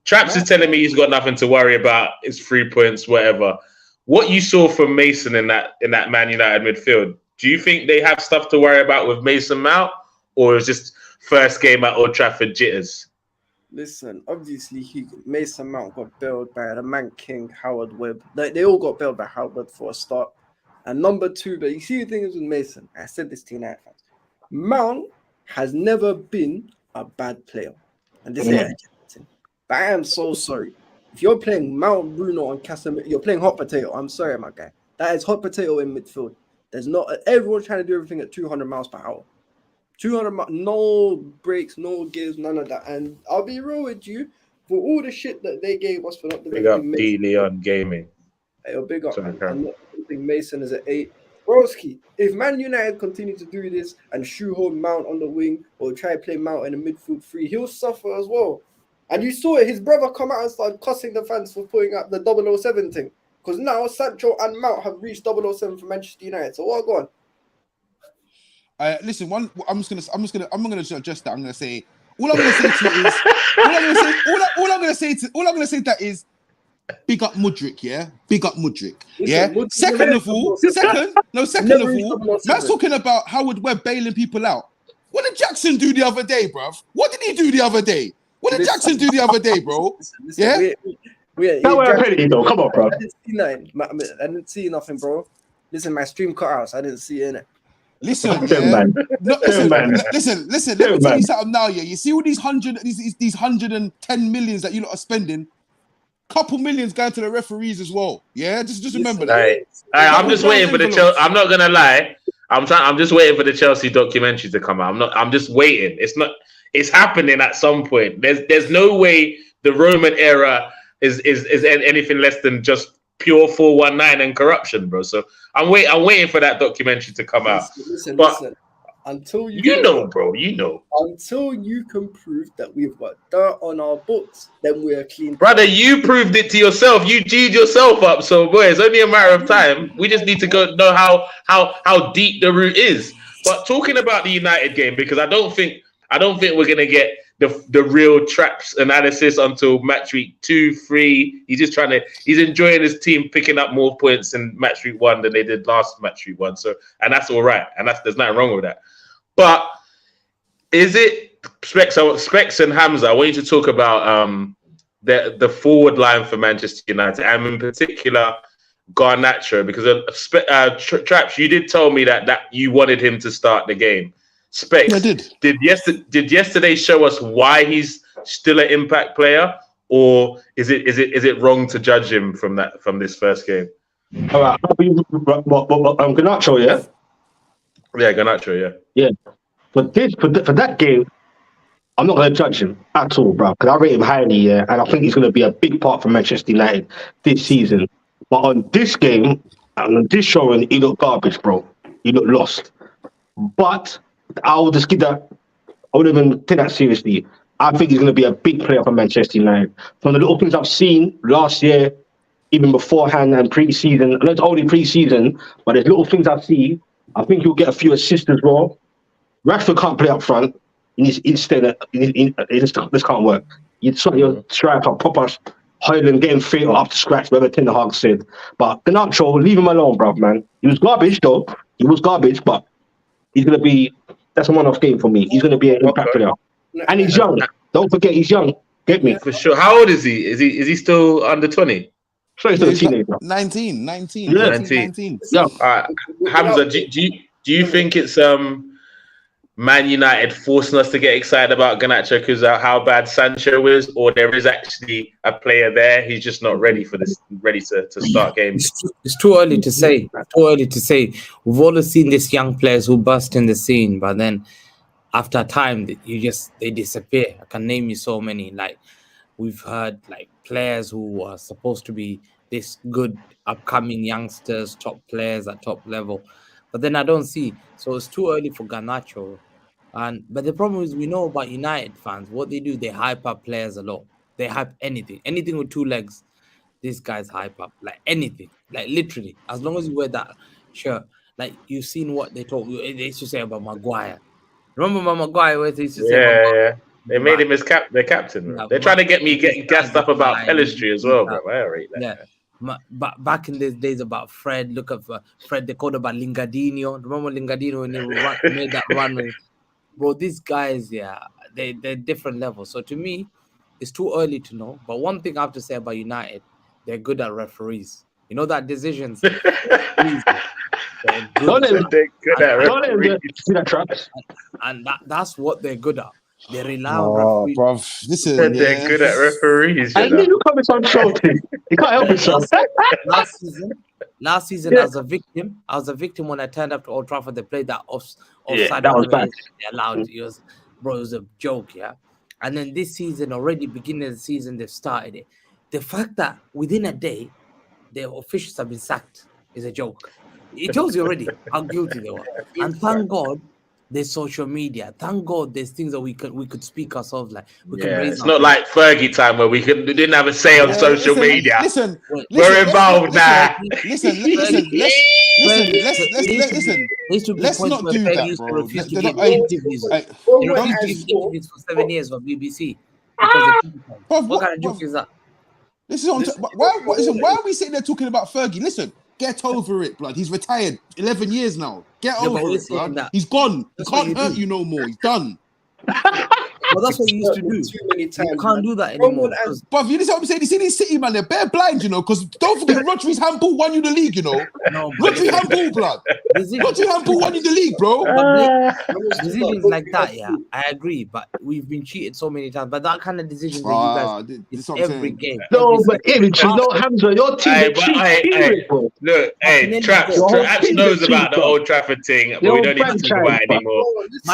Traps is telling me he's got nothing to worry about. His 3 points, whatever. What you saw from Mason in that Man United midfield, do you think they have stuff to worry about with Mason Mount, or is just first game at Old Trafford jitters? Listen, obviously Mason Mount got bailed by the Man King, Howard Webb. They all got bailed by Howard Webb for a start. And number two, but you see the thing is with Mason, I said this to United fans, Mount has never been a bad player. And this is but I am so sorry. If you're playing Mount, Bruno, and Casemiro, you're playing hot potato. I'm sorry, my guy. That is hot potato in midfield. There's not everyone's trying to do everything at 200 miles per hour. 200, no brakes, no gears, none of that. And I'll be real with you, for all the shit that they gave us for not big up D Leon Gaming. Hey, big up. I'm not think Mason is an 8. Broski, if Man United continue to do this and shoehorn Mount on the wing or try to play Mount in a midfield 3, he'll suffer as well. And you saw it, his brother come out and started cussing the fans for putting up the 007 thing. Because now Sancho and Mount have reached 007 for Manchester United. So what, go on. Listen, I'm not gonna suggest that. I'm gonna say all I'm gonna say to you is all I'm gonna say to that is big up Mudryk, yeah? Big up Mudryk. Yeah. Second of all, man's talking about Howard Webb bailing people out. What did Jackson do the other day, bruv? What did he do the other day? What did Jackson do the other day, bro? Yeah? Don't wear a penalty though. Come on, bro. I didn't see nothing. I didn't see nothing, bro. Listen, my stream cut out, so I didn't see it in it. Listen, man. Listen. Let me tell you something now, yeah. You see all these 110 millions that you lot are spending. Couple millions going to the referees as well. Yeah, just remember that. I'm just waiting for the Chelsea. I'm not gonna lie. I'm just waiting for the Chelsea documentary to come out. I'm just waiting. It's happening at some point. There's no way the Roman era is anything less than just pure 419 and corruption, bro. So I'm waiting for that documentary to come out. Listen. Until bro. Until you can prove that we've got dirt on our books, then we're clean. Brother, you proved it to yourself. You G'd yourself up. So, boy, it's only a matter of time. We just need to go know how deep the root is. But talking about the United game, because I don't think we're gonna get the real Traps analysis until match week 2, 3. He's enjoying his team picking up more points in match week 1 than they did last match week 1. So, and that's all right. And there's nothing wrong with that. But is it Specs and Hamza? I want you to talk about the forward line for Manchester United, and in particular Garnacho, because Traps, you did tell me that you wanted him to start the game. Specs, I did. Did yesterday show us why he's still an impact player, or is it wrong to judge him from this first game? All right, Garnacho, yeah. Yeah, Garnacho, yeah. For that game, I'm not going to judge him at all, bro, because I rate him highly, yeah, and I think he's going to be a big part for Manchester United this season. But on this game, and on this showing, he looked garbage, bro. He looked lost. But I'll just give that. I wouldn't even take that seriously. I think he's going to be a big player for Manchester United. From the little things I've seen last year, even beforehand and pre-season, not only pre-season, but there's little things I see. I think he'll get a few assists as well. Rashford can't play up front. This can't work. You try your striker, proper Highland getting fit up to scratch, whatever Ten Hag said. But Garnacho, leave him alone, bruv, man. He was garbage, though. But he's going to be, that's a one-off game for me. He's going to be an impact player. And he's young. Don't forget, he's young. Get me? For sure. How old is he? Is he still under 20? So he's still a teenager. 19. Yeah. 19. Yeah. All right, Hamza, do you think it's Man United forcing us to get excited about Garnacho because of how bad Sancho is, or there is actually a player there, he's just not ready for this, ready to start games? It's too early to say. Too early to say. We've always seen these young players who burst in the scene, but then after time, they disappear. I can name you so many. Like we've heard, like players who are supposed to be this good upcoming youngsters, top players at top level, but then I don't see. So it's too early for Garnacho. But the problem is, we know about United fans. What they do, they hype up players a lot. They hype anything with two legs. These guys hype up like anything, like literally. As long as you wear that shirt, like you've seen what they used to say about Maguire. Remember Maguire? Where they used to say, Yeah. They made him as their captain. Bro. They're trying to get me getting gassed up about Pellistri as well, bro. I rate that. Yeah. But back in these days about Fred, look at Fred. They called about Lingardino. Remember Lingardino when he made that run? Bro, these guys, they're different levels. So to me, it's too early to know. But one thing I have to say about United, they're good at referees. You know that decisions. They're good at referees. And that's what they're good at. They rely on referees. Bruv, listen, they're good at referees. I knew you coming on shorty. You can't help yourself. Last season, I was a victim when I turned up to Old Trafford. They played that offside. That was bad. They allowed it. It was a joke, yeah. And then this season, already beginning of the season, they've started it. The fact that within a day, the officials have been sacked is a joke. It tells you already how guilty they were. And thank God there's social media. Thank God there's things that we could speak ourselves like. We can raise. It's not like Fergie time where we didn't have a say on social media. Listen, we're involved now. Listen. Let's not do that, bro. He refused to give interviews for 7 years for BBC. What kind of joke is that? Why are we sitting there talking about Fergie? Listen, get over it, blood. He's retired 11 years now. Get over it, blood. He's gone. He can't hurt you no more. He's done. Well, that's what you used to do. Too many times. You can't do that anymore. But you know what I'm saying? You see these City, man, they're bare blind, you know, because don't forget Rodri's handball won you the league, you know. No, Rodri handball, blood. Rodri handball won you the league, bro. Decisions like that, yeah, I agree. But we've been cheated so many times. But that kind of decisions that you guys, it's every game. No, but image, you know, Hamza, your team bro. Look, Traps knows about the Old Trafford thing, but we don't need to talk about it anymore.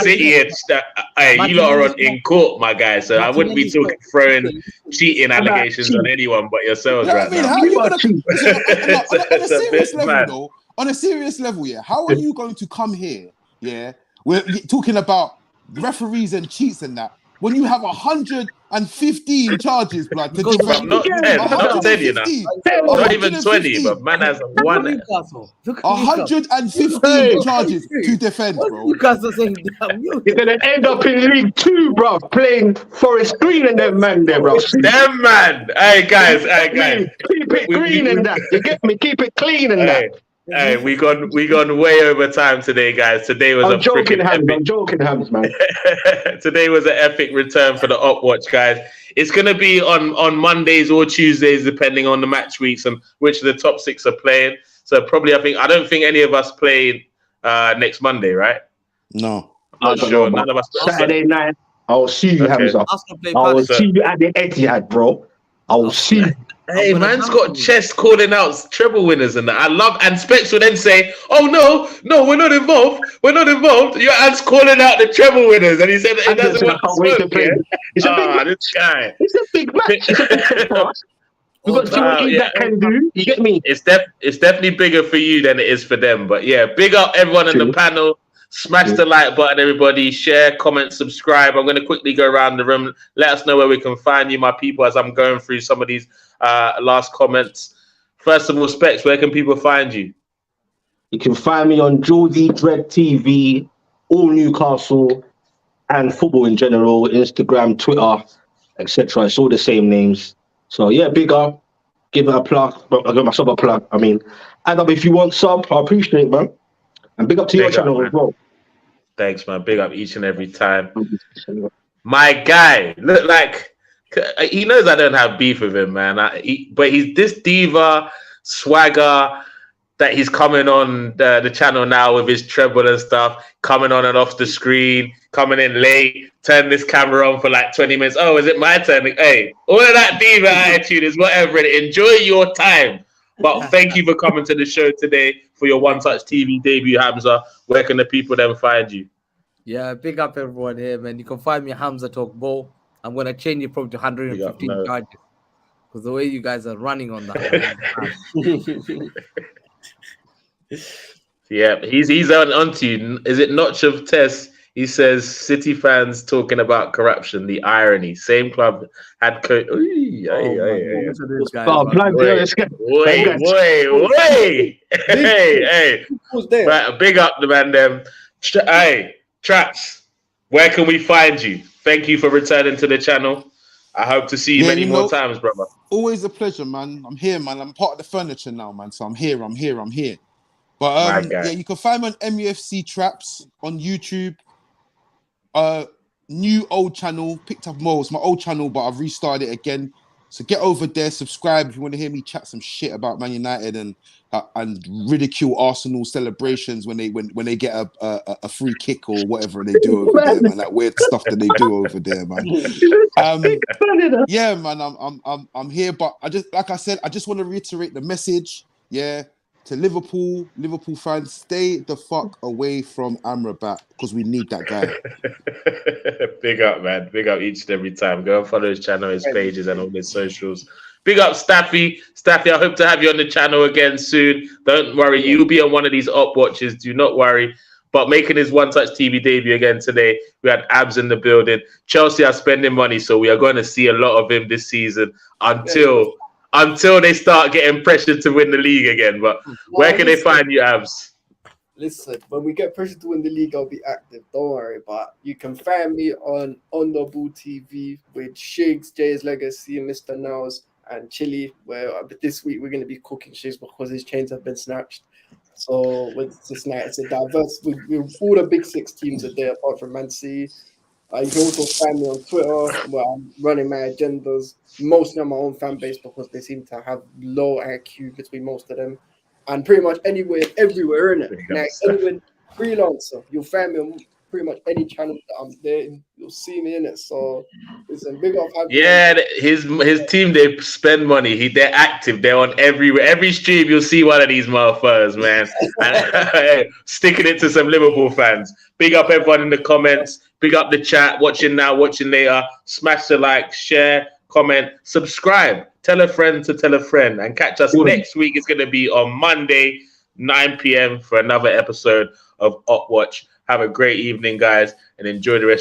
City, you lot are in court, my guy. So I wouldn't be throwing cheating allegations on anyone but yourselves right now. How are you gonna, on a serious level, though? On a serious level, yeah. How are you going to come here? Yeah, we're talking about referees and cheats and that when you have 115 charges, blood. Not 10, you know. Not even 20, but man has one. 115 charges to defend, bro. You're gonna end up in League 2, bro, playing Forest Green and them man there, bro. Them man. Hey guys. Keep it green and that. You get me? Keep it clean and that. Hey, we gone way over time today, guys. Today was I'm joking, Hamza, man. Today was an epic return for the Op Watch, guys. It's gonna be on Mondays or Tuesdays, depending on the match weeks and which of the top 6 are playing. So probably, I don't think any of us play next Monday, right? No, I'm not sure. None of us. Saturday night, I'll see you, Hamza. I will see you at the Etihad, bro. I will see you. Hey, man's got chest calling out treble winners and that. I love, and Specs will then say, "Oh no, we're not involved. We're not involved." Your aunt's calling out the treble winners, and he said it doesn't want to smoke, play. It's a big match. It's a big match for us. We've got to see what that can do. You get me? It's definitely bigger for you than it is for them. But yeah, big up everyone in the panel. Smash the like button, everybody. Share, comment, subscribe. I'm going to quickly go around the room. Let us know where we can find you, my people, as I'm going through some of these last comments. First of all, Specs, where can people find you? You can find me on Geordie Dread TV, all Newcastle, and football in general, Instagram, Twitter, etc. It's all the same names. So yeah, big up. Give it a plug. I'll give myself a plug. I mean, add up if you want sub. I appreciate it, man. And big up to your channel as well. Thanks, man. Big up each and every time. My guy, look like He knows I don't have beef with him, man. But he's this diva swagger that he's coming on the channel now with his treble and stuff, coming on and off the screen, coming in late, turn this camera on for like 20 minutes. Oh, is it my turn? Hey, all of that diva attitude is whatever. Enjoy your time. But thank you for coming to the show today for your One Touch TV debut, Hamza. Where can the people then find you? Yeah, big up everyone here, man. You can find me Hamza Talk Ball. I'm gonna change it probably to 115 charges because the way you guys are running on that. Yeah, he's on to you. Is it Notch of Tess? He says City fans talking about corruption, the irony. Same club had Wait. Hey. Right, big up the man them. Hey, Traps, where can we find you? Thank you for returning to the channel. I hope to see you many more times, brother. Always a pleasure, man. I'm here, man. I'm part of the furniture now, man. So I'm here. But yeah, you can find me on MUFC Traps on YouTube. New old channel, picked up more. It's my old channel, but I've restarted it again. So get over there, subscribe if you want to hear me chat some shit about Man United and ridicule Arsenal celebrations when they get a free kick or whatever they do over there, man. That weird stuff that they do over there, man. Yeah, man. I'm here, but I just want to reiterate the message. Yeah. To Liverpool fans, stay the fuck away from Amrabat because we need that guy. Big up, man. Big up each and every time. Go and follow his channel, his pages, and all his socials. Big up, Staffy. Staffy, I hope to have you on the channel again soon. Don't worry, you'll be on one of these up watches. Do not worry. But making his One Touch TV debut again today, we had Abs in the building. Chelsea are spending money, so we are going to see a lot of him this season until they start getting pressured to win the league again. But where can they find you, Abs? Listen, when we get pressured to win the league, I'll be active. Don't worry. But you can find me on the Ball TV with Shigs, Jay's Legacy, Mr. Nows, and Chili. Where this week we're going to be cooking Shigs because his chains have been snatched. So with this night, it's a diverse. With all the big six teams are there apart from Man City. You can also find me on Twitter where I'm running my agendas, mostly on my own fan base because they seem to have low IQ between most of them. And pretty much anywhere, everywhere, innit? Like anywhere, freelancer, you'll find me on pretty much any channel that I'm there. You'll see me in it. So listen, big up. Yeah, his team, they spend money. They're active. They're on everywhere. Every stream, you'll see one of these motherfuckers, man. Sticking it to some Liverpool fans. Big up everyone in the comments. Big up the chat. Watching now, watching later. Smash the like, share, comment, subscribe. Tell a friend to tell a friend. And catch us next week. It's going to be on Monday, 9 p.m. for another episode of Up Watch. Have a great evening, guys, and enjoy the rest